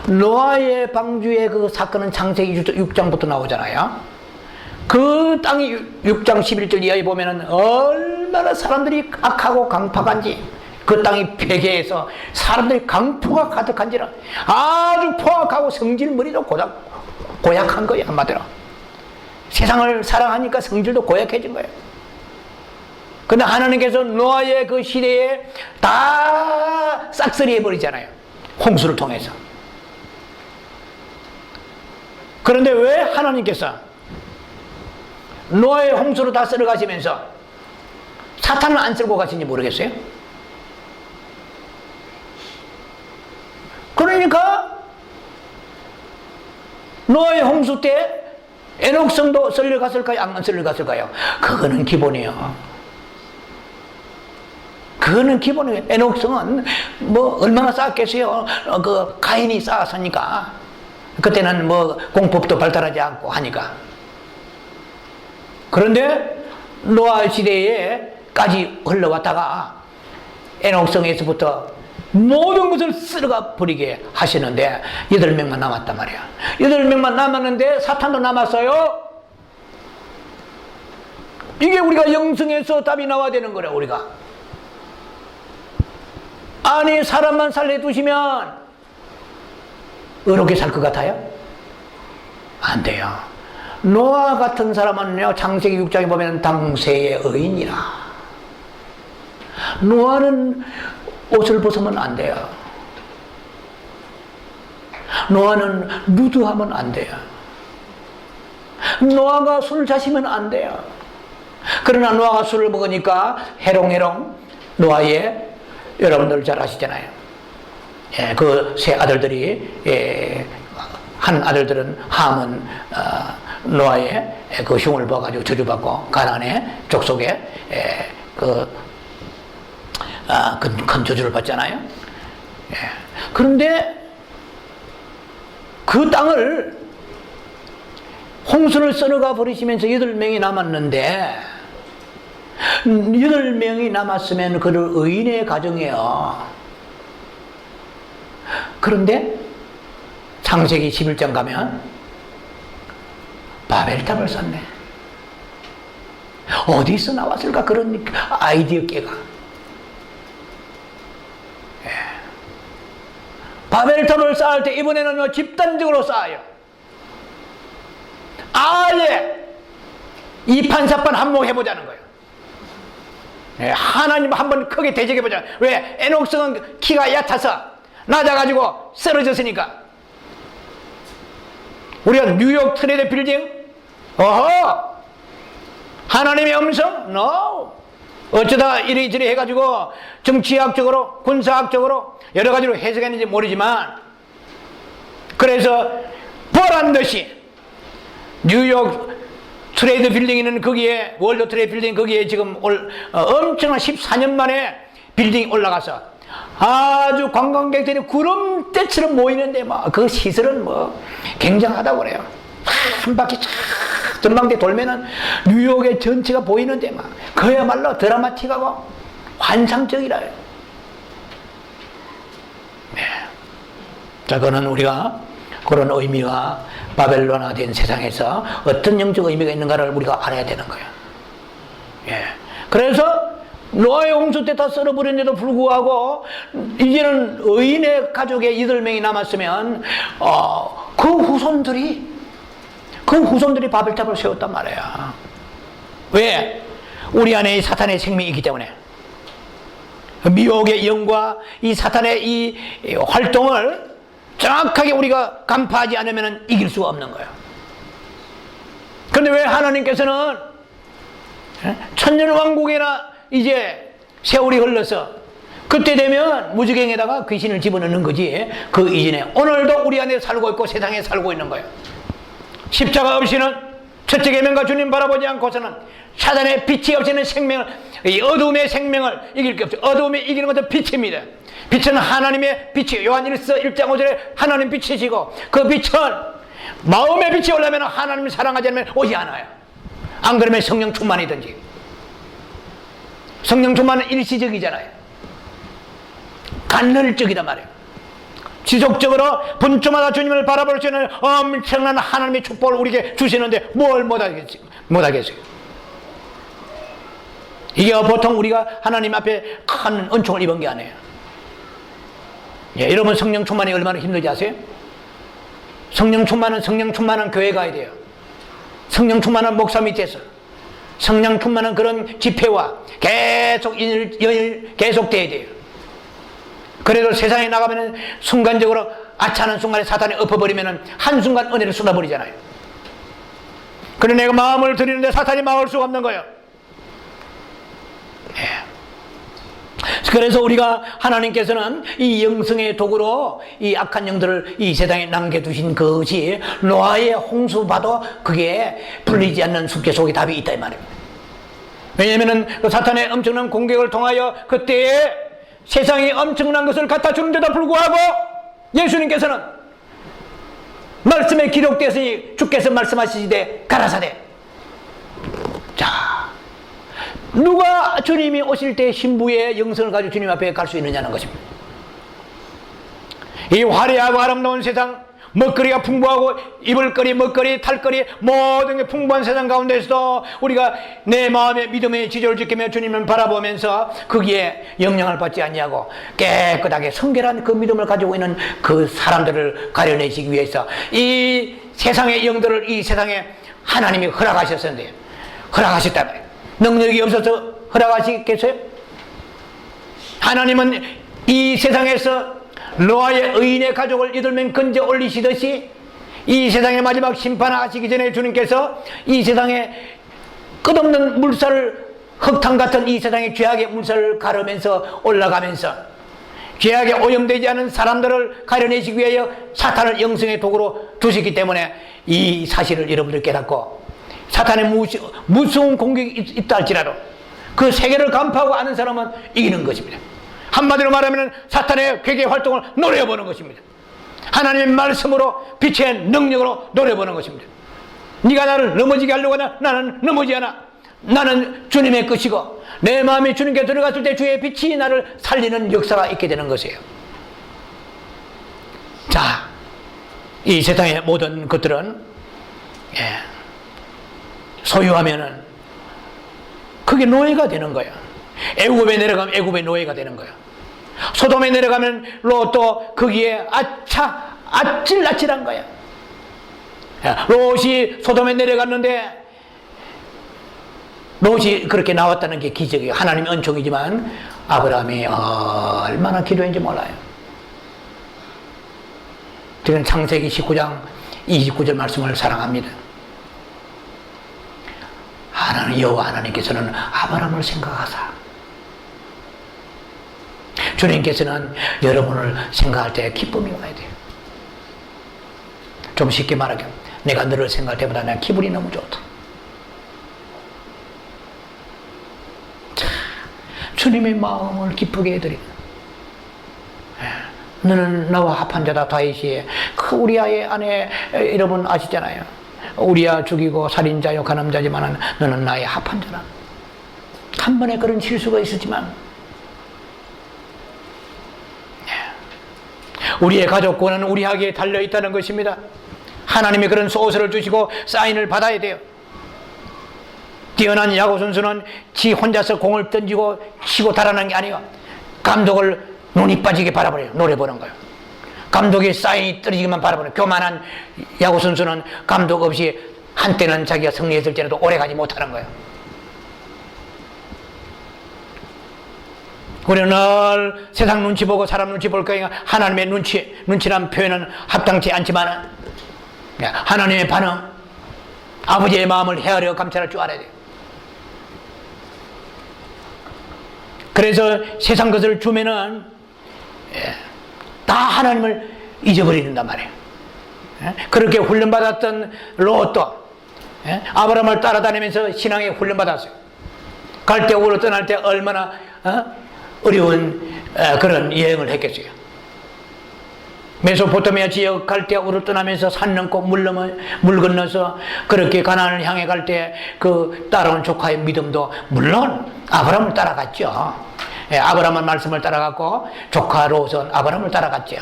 노아의 방주의 그 사건은 창세기 6장부터 나오잖아요. 그 땅이 6장 11절 이하에 보면은 얼마나 사람들이 악하고 강팍한지, 그 땅이 폐괴해서 사람들이 강포가 가득한지라 아주 포악하고 성질머리도 고약한 거예요. 한마디로 세상을 사랑하니까 성질도 고약해진 거예요. 근데 하나님께서 노아의 그 시대에 다 싹쓸이 해버리잖아요. 홍수를 통해서. 그런데 왜 하나님께서 노아의 홍수로 다 쓸어가시면서 사탄을 안 쓸고 가신지 모르겠어요? 그러니까 노아의 홍수 때 에녹성도 쓸려갔을까요? 안 쓸려갔을까요? 그거는 기본이에요. 그거는 기본이에요. 에녹성은 뭐 얼마나 쌓았겠어요? 그 가인이 쌓았으니까. 그때는 뭐 공법도 발달하지 않고 하니까. 그런데 노아 시대에까지 흘러왔다가 에녹성에서부터 모든 것을 쓸어가 버리게 하시는데 8명만 남았단 말이야. 8명만 남았는데 사탄도 남았어요. 이게 우리가 영성에서 답이 나와야 되는 거래. 우리가 아니 사람만 살려두시면 의롭게 살 것 같아요? 안 돼요. 노아 같은 사람은요, 창세기 6장에 보면 당세의 의인이라. 노아는 옷을 벗으면 안 돼요. 노아는 누드하면 안 돼요. 노아가 술 자시면 안 돼요. 그러나 노아가 술을 먹으니까 해롱해롱 노아의, 여러분들 잘 아시잖아요. 그 세 아들들이, 한 아들들은 함은 노아의 그 흉을 봐가지고 저주받고 가나안의 족속에 큰 저주를 받잖아요. 그런데 그 땅을 홍수를 썰어가 버리시면서 8명이 남았는데 8명이 남았으면 그를 의인의 가정이에요. 그런데 창세기 11장 가면 바벨탑을 쌓네. 어디서 나왔을까 그런 아이디어 깨가. 바벨탑을 쌓을 때 이번에는 집단적으로 쌓아요. 아예 이판사판 한몫해보자는 거예요. 하나님 한번 크게 대적해보자. 왜? 에녹성은 키가 얕아서 낮아가지고 쓰러졌으니까. 우리가 뉴욕 트레이드 빌딩? 어허! 하나님의 음성? No! 어쩌다 이리저리 해가지고 정치학적으로, 군사학적으로 여러 가지로 해석했는지 모르지만, 그래서 보란듯이 뉴욕 트레이드 빌딩에는 거기에, 월드 트레이드 빌딩 거기에 지금 엄청난 14년 만에 빌딩이 올라가서 아주 관광객들이 구름대처럼 모이는데 막 그 시설은 뭐 굉장하다고 그래요. 한 바퀴 쫙 전망대 돌면은 뉴욕의 전체가 보이는데 막 그야말로 드라마틱하고 환상적이라요. 자, 그거는 우리가 그런 의미와 바벨론화된 세상에서 어떤 영적 의미가 있는가를 우리가 알아야 되는 거예요. 그래서 노아의 홍수 때 다 썰어버렸는데도 불구하고 이제는 의인의 가족에 8명이 남았으면 그 후손들이 바벨탑을 세웠단 말이야. 왜? 우리 안에 사탄의 생명이 있기 때문에. 미혹의 영과 이 사탄의 이 활동을 정확하게 우리가 간파하지 않으면 이길 수가 없는 거예요. 그런데 왜 하나님께서는 천년왕국이나 이제 세월이 흘러서 그때 되면 무지개에다가 귀신을 집어넣는 거지, 그 이전에 오늘도 우리 안에 살고 있고 세상에 살고 있는 거예요. 십자가 없이는, 첫째 계명과 주님 바라보지 않고서는 사단의 빛이 없이는 생명을, 이 어둠의 생명을 이길 게 없죠. 어둠이 이기는 것은 빛입니다. 빛은 하나님의 빛이에요. 요한일서 1장 5절에 하나님 빛이시고, 그 빛은 마음의 빛이 오려면 하나님을 사랑하지 않으면 오지 않아요. 안 그러면 성령 충만이든지. 성령 충만은 일시적이잖아요. 간헐적이단 말이에요. 지속적으로 분초마다 주님을 바라볼 수 있는 엄청난 하나님의 축복을 우리에게 주시는데 뭘 못하겠어요. 이게 보통 우리가 하나님 앞에 큰 은총을 입은 게 아니에요. 예, 여러분 성령 충만이 얼마나 힘들지 아세요? 성령 충만한 교회 가야 돼요. 성령 충만한 목사 밑에서 성령 충만한 그런 집회와 계속 계속돼야 돼요. 그래도 세상에 나가면 순간적으로 아차하는 순간에 사탄이 엎어버리면 한순간 은혜를 쏟아버리잖아요. 그런데 내가 마음을 드리는데 사탄이 막을 수가 없는 거예요. 네. 그래서 우리가 하나님께서는 이 영성의 도구로 이 악한 영들을 이 세상에 남겨두신 것이 노아의 홍수봐도 그게 풀리지 않는 숙제 속에 답이 있다 이 말입니다. 왜냐하면 그 사탄의 엄청난 공격을 통하여 그때에 세상이 엄청난 것을 갖다 주는데도 불구하고 예수님께서는 말씀에 기록되었으니 주께서 말씀하시되 가라사대. 자, 누가 주님이 오실 때 신부의 영성을 가지고 주님 앞에 갈 수 있느냐는 것입니다. 이 화려하고 아름다운 세상, 먹거리가 풍부하고 입을거리, 먹거리, 탈거리 모든 게 풍부한 세상 가운데서도 우리가 내 마음의 믿음의 지조를 지키며 주님을 바라보면서 거기에 영향을 받지 않냐고 깨끗하게 성결한 그 믿음을 가지고 있는 그 사람들을 가려내시기 위해서 이 세상의 영들을 이 세상에 하나님이 허락하셨었는데, 허락하셨다 말이에요. 능력이 없어서 허락하시겠어요? 하나님은 이 세상에서 노아의 의인의 가족을 8명 건져 올리시듯이 이 세상의 마지막 심판하시기 전에 주님께서 이 세상에 끝없는 물살을, 흙탕 같은 이 세상의 죄악의 물살을 가르면서 올라가면서 죄악에 오염되지 않은 사람들을 가려내시기 위하여 사탄을 영성의 도구로 두셨기 때문에 이 사실을 여러분들 깨닫고 사탄의 무서운 공격이 있다 할지라도 그 세계를 간파하고 아는 사람은 이기는 것입니다. 한마디로 말하면 사탄의 괴계 활동을 노려보는 것입니다. 하나님의 말씀으로 빛의 능력으로 노려보는 것입니다. 네가 나를 넘어지게 하려고 하나 나는 넘어지지 않아. 나는 주님의 것이고 내 마음이 주님께 들어갔을 때 주의 빛이 나를 살리는 역사가 있게 되는 것이에요. 자, 이 세상의 모든 것들은 소유하면은 그게 노예가 되는 거예요. 애굽에 내려가면 애굽의 노예가 되는 거예요. 소돔에 내려가면 롯도 거기에 아찔아찔한 거야. 롯이 소돔에 내려갔는데 롯이 그렇게 나왔다는 게 기적이에요. 하나님의 은총이지만 아브라함이 얼마나 기도했는지 몰라요. 저는 창세기 19장 29절 말씀을 사랑합니다. 하나님 여호와 하나님께서는 아브라함을 생각하사, 주님께서는 여러분을 생각할 때 기쁨이 와야 돼요. 좀 쉽게 말하면 내가 너를 생각할 때보다 난 기분이 너무 좋다. 자, 주님의 마음을 기쁘게 해드리는, 너는 나와 합한 자다. 다윗이 그 우리아의 아내 여러분 아시잖아요. 우리아 죽이고 살인자요 가늠자지만 너는 나의 합한 자라. 한 번에 그런 실수가 있었지만 우리의 가족권은 우리에게 달려있다는 것입니다. 하나님이 그런 소설을 주시고 사인을 받아야 돼요. 뛰어난 야구 선수는 지 혼자서 공을 던지고 치고 달아나는 게 아니에요. 감독을 눈이 빠지게 바라보래요. 노래 보는 거예요. 감독의 사인이 떨어지기만 바라보는. 교만한 야구 선수는 감독 없이 한때는 자기가 승리했을지라도 오래가지 못하는 거예요. 우리는 늘 세상 눈치 보고 사람 눈치 볼 거니까 하나님의 눈치란 표현은 합당치 않지만 하나님의 반응, 아버지의 마음을 헤아려 감찰할 줄 알아야 돼요. 그래서 세상 것을 주면은 다 하나님을 잊어버린단 말이에요. 그렇게 훈련받았던 롯도 아브라함을 따라다니면서 신앙에 훈련받았어요. 갈대우로 떠날 때 얼마나 어려운 그런 여행을 했겠어요. 메소포타미아 지역 갈대우로 떠나면서 산 넘고 물 건너서 그렇게 가나안을 향해 갈 때 그 따라온 조카의 믿음도 물론 아브라함을 따라갔죠. 아브라함의 말씀을 따라갔고 조카 롯은 아브라함을 따라갔죠.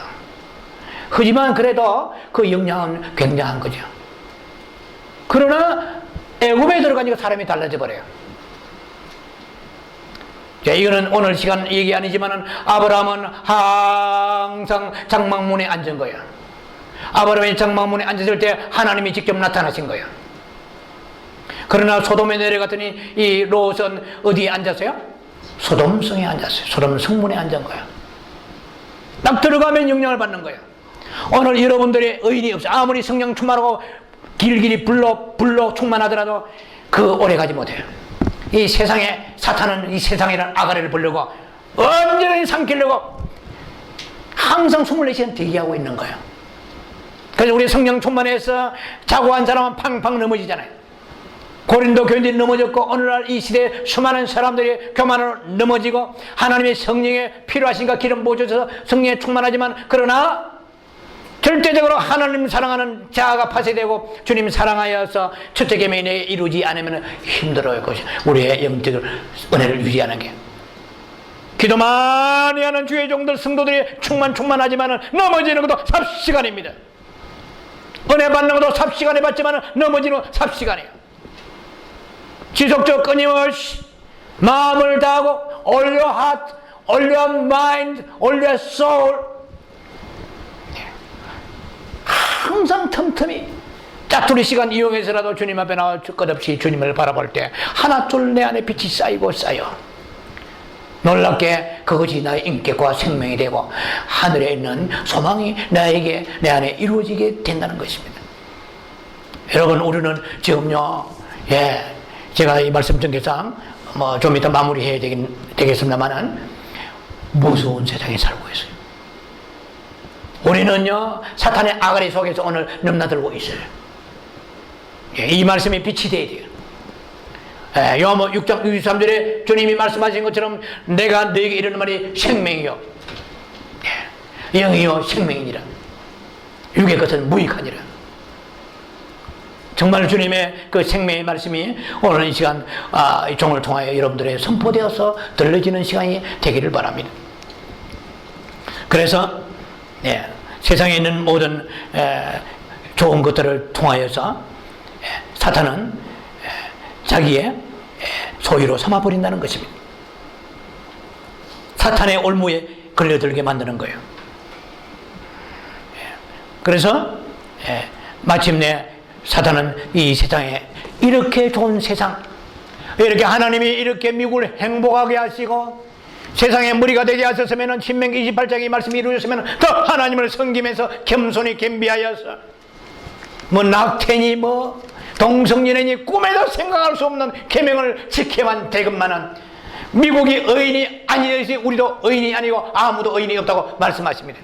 하지만 그래도 그 영향은 굉장한 거죠. 그러나 애굽에 들어가니까 사람이 달라져 버려요. 자, 이거는 오늘 시간 얘기 아니지만은 아브라함은 항상 장막문에 앉은 거야. 아브라함이 장막문에 앉았을 때 하나님이 직접 나타나신 거야. 그러나 소돔에 내려갔더니 이 롯은 어디에 앉았어요? 소돔성에 앉았어요. 소돔 성문에 앉은 거야. 딱 들어가면 영향을 받는 거야. 오늘 여러분들의 의인이 없어. 아무리 성령 충만하고 길길이 불로 충만하더라도 그 오래 가지 못해요. 이 세상에 사탄은 이 세상이라는 아가리를 벌려고 언제든지 삼키려고 항상 24시간 대기하고 있는 거예요. 그래서 우리 성령 충만해서 자고 한 사람은 팡팡 넘어지잖아요. 고린도 교인들이 넘어졌고 오늘날 이 시대에 수많은 사람들이 교만으로 넘어지고 하나님의 성령에 필요하신가 기름 부어줘서 성령에 충만하지만 그러나 절대적으로 하나님 사랑하는 자아가 파쇄되고 주님 사랑하여서 첫째 계명이 내게 이루지 않으면 힘들어요. 그것이 우리의 영적 은혜를 유지하는 게. 기도 많이 하는 주의 종들 성도들이 충만하지만 넘어지는 것도 삽시간입니다. 은혜 받는 것도 삽시간에 받지만 넘어지는 것도 삽시간이에요. 지속적 끊임없이 마음을 다하고 all your heart, all your mind, all your soul 항상 틈틈이 짜투리 시간 이용해서라도 주님 앞에 나와 끝없이 주님을 바라볼 때 하나 둘 내 안에 빛이 쌓이고 쌓여 놀랍게 그것이 나의 인격과 생명이 되고 하늘에 있는 소망이 나에게 내 안에 이루어지게 된다는 것입니다. 여러분 우리는 지금요 제가 이 말씀 전개상 좀 이따 마무리해야 되겠습니다만은 무서운 세상에 살고 있어요. 우리는요 사탄의 아가리 속에서 오늘 넘나들고 있어요. 이 말씀이 빛이 돼야 돼요. 요한복음 6장 63절에 주님이 말씀하신 것처럼 내가 너에게 이르는 말이 생명이요 영이요 생명이니라. 육의 것은 무익하니라. 정말 주님의 그 생명의 말씀이 오늘 이 시간 이 종을 통하여 여러분들의 선포되어서 들려지는 시간이 되기를 바랍니다. 그래서 세상에 있는 모든 좋은 것들을 통하여서 사탄은 자기의 소유로 삼아버린다는 것입니다. 사탄의 올무에 걸려들게 만드는 거예요. 그래서 마침내 사탄은 이 세상에 이렇게 좋은 세상, 이렇게 하나님이 이렇게 미국을 행복하게 하시고 세상의 무리가 되게 하셨으면 신명기 28장의 말씀이 이루어졌으면 더 하나님을 섬기면서 겸손히 겸비하여서 낙태니 동성연애니 꿈에도 생각할 수 없는 계명을 지켜만 되건만은 미국이 의인이 아니듯이 우리도 의인이 아니고 아무도 의인이 없다고 말씀하십니다.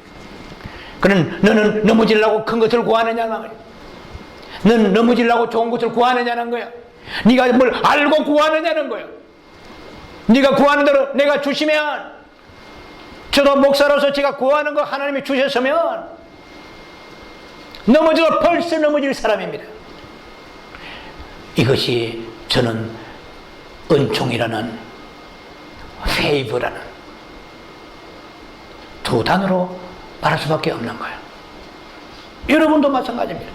그는 너는 넘어지려고 큰 것을 구하느냐는 말이야. 너는 넘어지려고 좋은 것을 구하느냐는 거야. 네가 뭘 알고 구하느냐는 거야. 네가 구하는 대로 내가 주시면, 저도 목사로서 제가 구하는 거 하나님이 주셨으면 넘어져도 벌써 넘어질 사람입니다. 이것이 저는 은총이라는, 페이브라는 두 단어로 말할 수밖에 없는 거예요. 여러분도 마찬가지입니다.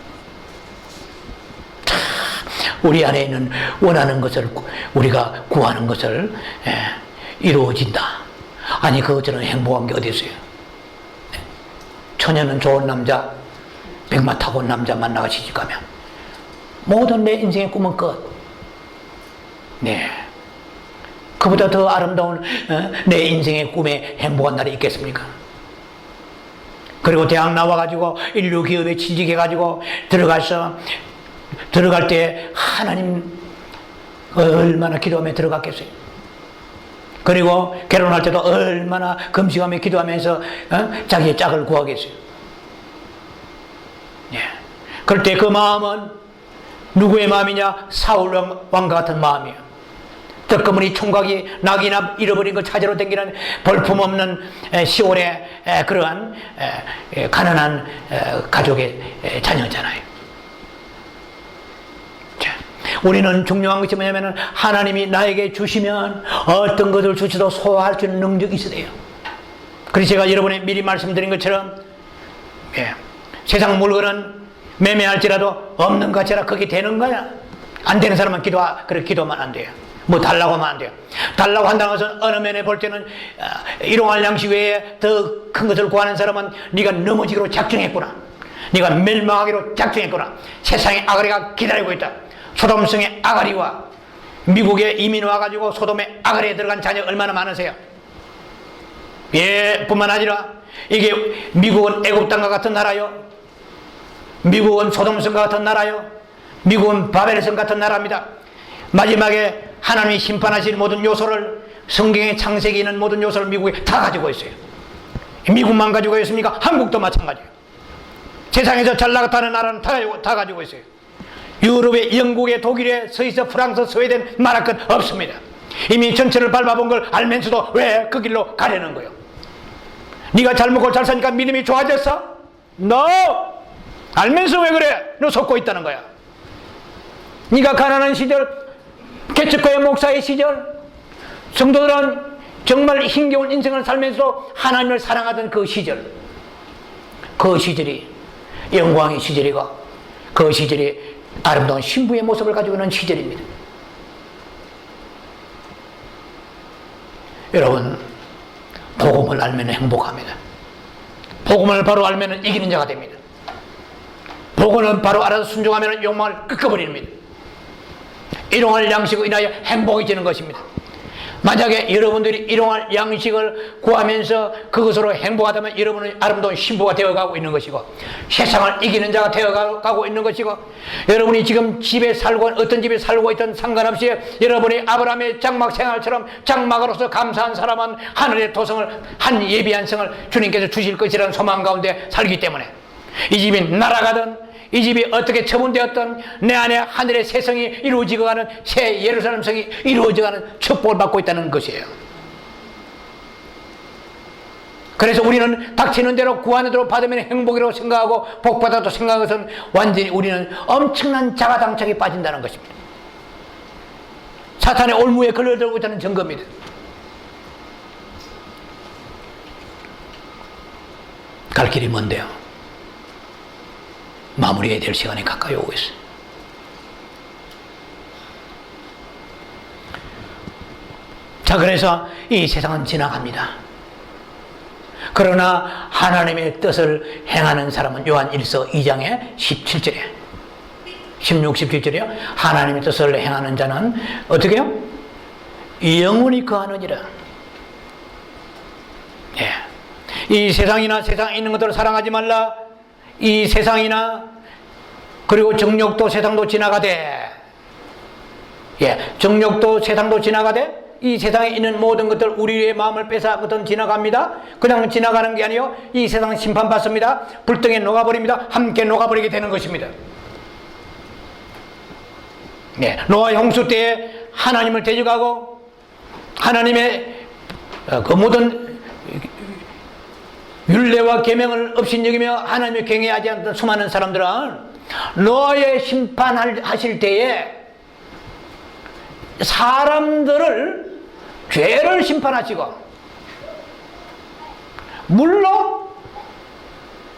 우리 안에 있는 원하는 것을, 우리가 구하는 것을 이루어진다. 아니 그것처럼 행복한 게 어디 있어요? 처녀는 좋은 남자, 백마 타고 온 남자 만나가 시집가면 모든 내 인생의 꿈은 끝. 네. 그보다 더 아름다운 내 인생의 꿈에 행복한 날이 있겠습니까? 그리고 대학 나와가지고 인류 기업에 취직해가지고 들어갈 때 하나님 얼마나 기도하며 들어갔겠어요. 그리고 결혼할 때도 얼마나 금식하며 기도하면서 자기의 짝을 구하겠어요. 예. 그럴 때 그 마음은 누구의 마음이냐? 사울 왕과 같은 마음이에요. 떡거머니 총각이 낙이나 잃어버린 걸 찾으러 다니는 볼품없는 시골의 그러한 가난한 가족의 자녀잖아요. 자, 우리는 중요한 것이 뭐냐면 하나님이 나에게 주시면 어떤 것을 주시도 소화할 수 있는 능력이 있어야 돼요. 그래서 제가 여러분에 미리 말씀드린 것처럼 세상 물건은 매매할지라도 없는 것이라 그게 되는 거야. 안 되는 사람은 그렇게 기도하면 안 돼요. 뭐 달라고 하면 안 돼요. 달라고 한다는 것은 어느 면에 볼 때는 일용할 양식 외에 더 큰 것을 구하는 사람은 네가 넘어지기로 작정했구나, 네가 멸망하기로 작정했구나, 세상의 아가리가 기다리고 있다. 소돔성의 아가리와 미국에 이민 와가지고 소돔의 아가리에 들어간 자녀 얼마나 많으세요? 뿐만 아니라 이게 미국은 애굽 땅과 같은 나라요, 미국은 소돔성과 같은 나라요, 미국은 바벨성 같은 나라입니다. 마지막에 하나님이 심판하실 모든 요소를, 성경의 창세기에 있는 모든 요소를 미국에 다 가지고 있어요. 미국만 가지고 있습니까? 한국도 마찬가지예요. 세상에서 잘 나갔다는 나라는 다 가지고 있어요. 유럽에, 영국에, 독일에, 스위스, 프랑스, 스웨덴 말할 것 없습니다. 이미 전체를 밟아본 걸 알면서도 왜 그 길로 가려는 거예요? 네가 잘 먹고 잘 사니까 믿음이 좋아졌어? No! 알면서 왜 그래? 너 속고 있다는 거야. 네가 가난한 시절, 개척교회 목사의 시절, 성도들은 정말 힘겨운 인생을 살면서 하나님을 사랑하던 그 시절, 그 시절이 영광의 시절이고 그 시절이 아름다운 신부의 모습을 가지고 있는 시절입니다. 여러분, 복음을 알면 행복합니다. 복음을 바로 알면 이기는 자가 됩니다. 복음을 바로 알아서 순종하면 욕망을 꺾어버립니다. 일용할 양식으로 인하여 행복해지는 것입니다. 만약에 여러분들이 일용할 양식을 구하면서 그것으로 행복하다면 여러분은 아름다운 신부가 되어가고 있는 것이고 세상을 이기는 자가 되어가고 있는 것이고, 여러분이 지금 집에 살고 어떤 집에 살고 있든 상관없이 여러분이 아브라함의 장막 생활처럼 장막으로서 감사한 사람은 하늘의 도성을, 한 예비한 성을 주님께서 주실 것이라는 소망 가운데 살기 때문에 이 집이 날아가든 이 집이 어떻게 처분되었던 내 안에 하늘의 새 성이 이루어지고가는 새 예루살렘 성이 이루어져가는 축복을 받고 있다는 것이에요. 그래서 우리는 닥치는 대로 구하는 대로 받으면 행복이라고 생각하고 복받아도 생각하는 것은 완전히 우리는 엄청난 자가당착에 빠진다는 것입니다. 사탄의 올무에 걸려들고 있다는 증거입니다. 갈 길이 먼데요. 마무리해야 될 시간이 가까이 오고 있어요. 자, 그래서 이 세상은 지나갑니다. 그러나 하나님의 뜻을 행하는 사람은 요한 1서 2장의 17절에 16, 17절이요. 하나님의 뜻을 행하는 자는 어떻게 해요? 영원히 거하느니라. 이 세상이나 세상에 있는 것들을 사랑하지 말라. 이 세상이나 그리고 정욕도 세상도 지나가되, 정욕도 세상도 지나가되 이 세상에 있는 모든 것들, 우리의 마음을 빼앗거든 지나갑니다. 그냥 지나가는 게 아니요, 이 세상 심판받습니다. 불등에 녹아버립니다. 함께 녹아버리게 되는 것입니다. 노아의 홍수 때에 하나님을 대적하고 하나님의 그 모든 율례와 계명을 업신여기며 하나님을 경외하지 않던 수많은 사람들은 노아의 심판하실 때에 사람들을, 죄를 심판하시고 물로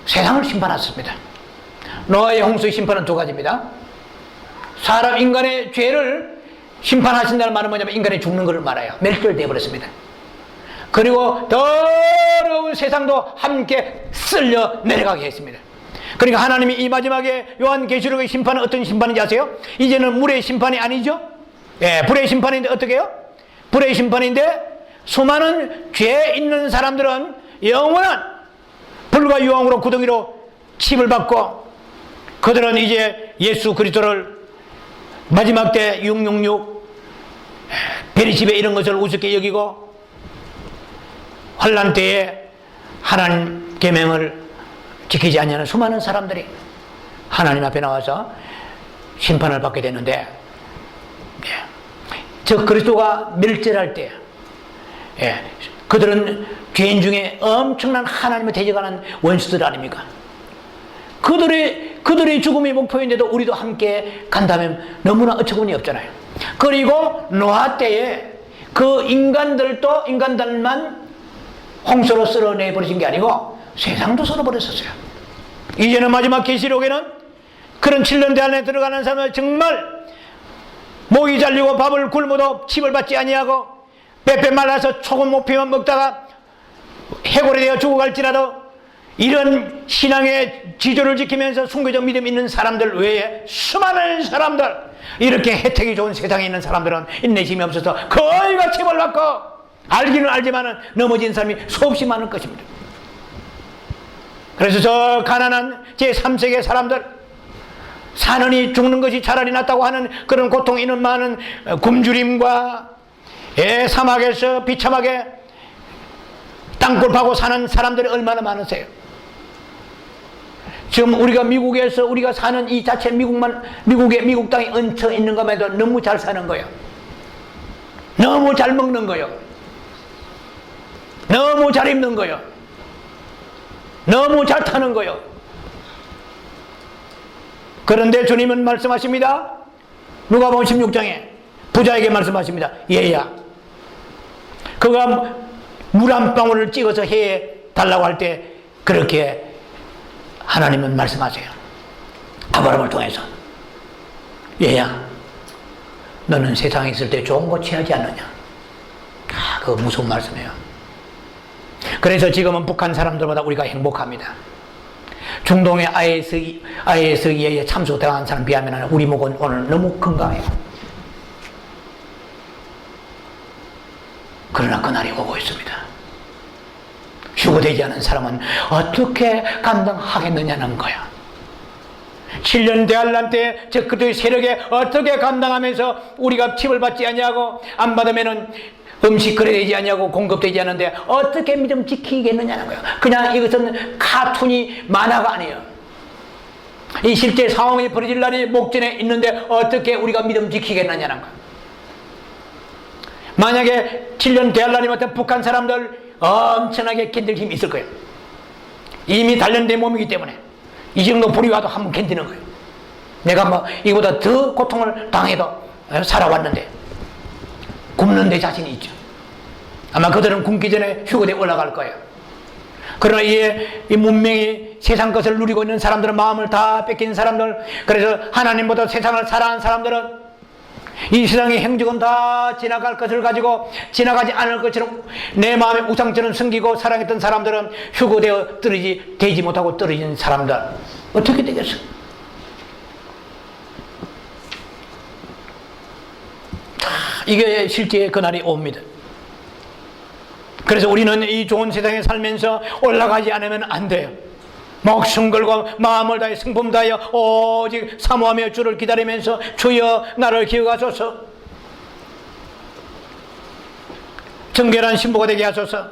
세상을 심판하셨습니다. 노아의 홍수의 심판은 두 가지입니다. 사람 인간의 죄를 심판하신다는 말은 뭐냐면 인간이 죽는 것을 말해요. 멸절되어 버렸습니다. 그리고 더러운 세상도 함께 쓸려 내려가게 했습니다. 그러니까 하나님이 이 마지막에 요한계시록의 심판은 어떤 심판인지 아세요? 이제는 물의 심판이 아니죠. 예, 불의 심판인데 어떻게 해요? 불의 심판인데 수많은 죄 있는 사람들은 영원한 불과 유황으로 구덩이로 침을 받고, 그들은 이제 예수 그리스도를 마지막 때 666 베리집에 이런 것을 우습게 여기고 환난 때에 하나님 계명을 지키지 않는 수많은 사람들이 하나님 앞에 나와서 심판을 받게 되는데, 저 그리스도가 멸절할 때 그들은 죄인 중에 엄청난 하나님을 대적하는 원수들 아닙니까? 그들의 죽음이 목표인데도 우리도 함께 간다면 너무나 어처구니 없잖아요. 그리고 노아 때에 그 인간들만 홍수로 쓸어내 버리신 게 아니고 세상도 쓸어버렸었어요. 이제는 마지막 계시록에는 그런 7년 대안에 들어가는 사람은 정말 목이 잘리고 밥을 굶어도 칩을 받지 아니하고 빼빼 말라서 초고 목표만 먹다가 해골이 되어 죽어갈지라도 이런 신앙의 지조를 지키면서 순교적 믿음 있는 사람들 외에 수많은 사람들, 이렇게 혜택이 좋은 세상에 있는 사람들은 인내심이 없어서 거의가 칩을 받고 알기는 알지만은 넘어진 사람이 수없이 많을 것입니다. 그래서 저 가난한 제3세계 사람들, 사느니 죽는 것이 차라리 낫다고 하는 그런 고통 있는 많은 굶주림과 사막에서 비참하게 땅굴 파고 사는 사람들이 얼마나 많으세요. 지금 우리가 미국에서 우리가 사는 이 자체 미국 땅에 얹혀 있는 것만 해도 너무 잘 사는 거예요. 너무 잘 먹는 거예요. 너무 잘 입는 거예요. 너무 잘 타는 거예요. 그런데 주님은 말씀하십니다. 누가복음 16장에 부자에게 말씀하십니다. 얘야, 그가 물 한 방울을 찍어서 해에 달라고 할 때 그렇게 하나님은 말씀하세요. 아브라함을 통해서. 얘야, 너는 세상에 있을 때 좋은 거 취하지 않느냐. 그거 무서운 말씀이에요. 그래서 지금은 북한 사람들보다 우리가 행복합니다. 중동의 IS에 참수당한 사람 비하면 우리 목은 오늘 너무 건강해요. 그러나 그날이 오고 있습니다. 휴거되지 않은 사람은 어떻게 감당하겠느냐는 거야. 7년 대환란 때 저 그들의 세력에 어떻게 감당하면서 우리가 칩을 받지 않냐고, 안 받으면은 음식 거래되지 않냐고, 공급되지 않는데 어떻게 믿음 지키겠느냐는 거예요. 그냥 이것은 카툰이 만화가 아니에요. 이 실제 상황이 벌어질 날이 목전에 있는데 어떻게 우리가 믿음 지키겠느냐는 거예요. 만약에 7년 대환란이 왔던 북한 사람들 엄청나게 견딜 힘이 있을 거예요. 이미 단련된 몸이기 때문에 이 정도 불이 와도 한번 견디는 거예요. 내가 뭐 이보다 더 고통을 당해도 살아왔는데 굶는 데 자신이 있죠. 아마 그들은 굶기 전에 휴거대에 올라갈 거예요. 그러나 이 문명이 세상 것을 누리고 있는 사람들은 마음을 다 뺏긴 사람들, 그래서 하나님보다 세상을 사랑하는 사람들은 이 세상의 행적은 다 지나갈 것을 가지고 지나가지 않을 것처럼 내 마음의 우상처럼 숨기고 사랑했던 사람들은 휴거되어 되지 못하고 떨어진 사람들 어떻게 되겠어? 이게 실제 그날이 옵니다. 그래서 우리는 이 좋은 세상에 살면서 올라가지 않으면 안 돼요. 목숨 걸고 마음을 다해 성품 다하여 오직 사모하며 주를 기다리면서 주여 나를 기억하소서, 정결한 신부가 되게 하소서.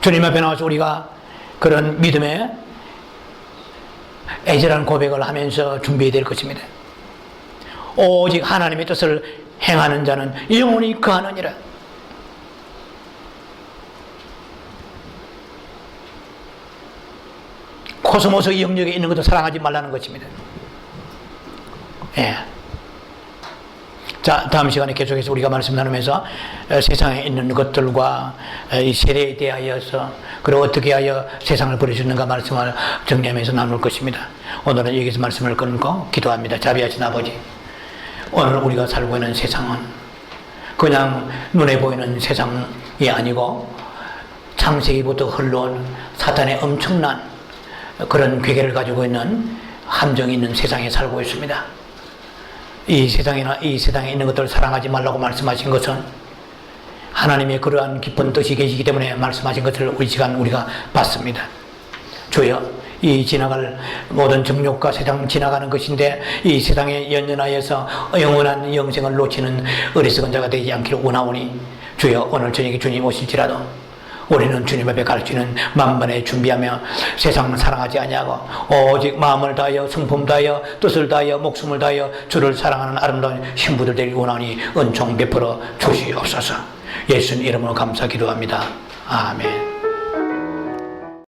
주님 앞에 나와서 우리가 그런 믿음의 애절한 고백을 하면서 준비해야 될 것입니다. 오직 하나님의 뜻을 행하는 자는 영원히 거하느니라. 코스모스 영역에 있는 것도 사랑하지 말라는 것입니다. 예. 자, 다음 시간에 계속해서 우리가 말씀 나누면서 세상에 있는 것들과 이 세대에 대하여서 그리고 어떻게 하여 세상을 버려주는가 말씀을 정리하면서 나눌 것입니다. 오늘은 여기서 말씀을 끊고 기도합니다. 자비하신 아버지, 오늘 우리가 살고 있는 세상은 그냥 눈에 보이는 세상이 아니고 창세기부터 흘러온 사탄의 엄청난 그런 괴계를 가지고 있는 함정이 있는 세상에 살고 있습니다. 이 세상이나 이 세상에 있는 것들을 사랑하지 말라고 말씀하신 것은 하나님의 그러한 깊은 뜻이 계시기 때문에 말씀하신 것을 우리 시간 우리가 봤습니다. 주여, 이 지나갈 모든 정욕과 세상 지나가는 것인데 이 세상에 연연하여서 영원한 영생을 놓치는 어리석은 자가 되지 않기를 원하오니 주여, 오늘 저녁에 주님 오실지라도 우리는 주님 앞에 갈 수 있는 만반에 준비하며 세상을 사랑하지 아니하고 오직 마음을 다하여 성품 다하여 뜻을 다하여 목숨을 다하여 주를 사랑하는 아름다운 신부들 되길 원하니 은총 베풀어 주시옵소서. 예수님 이름으로 감사 기도합니다. 아멘.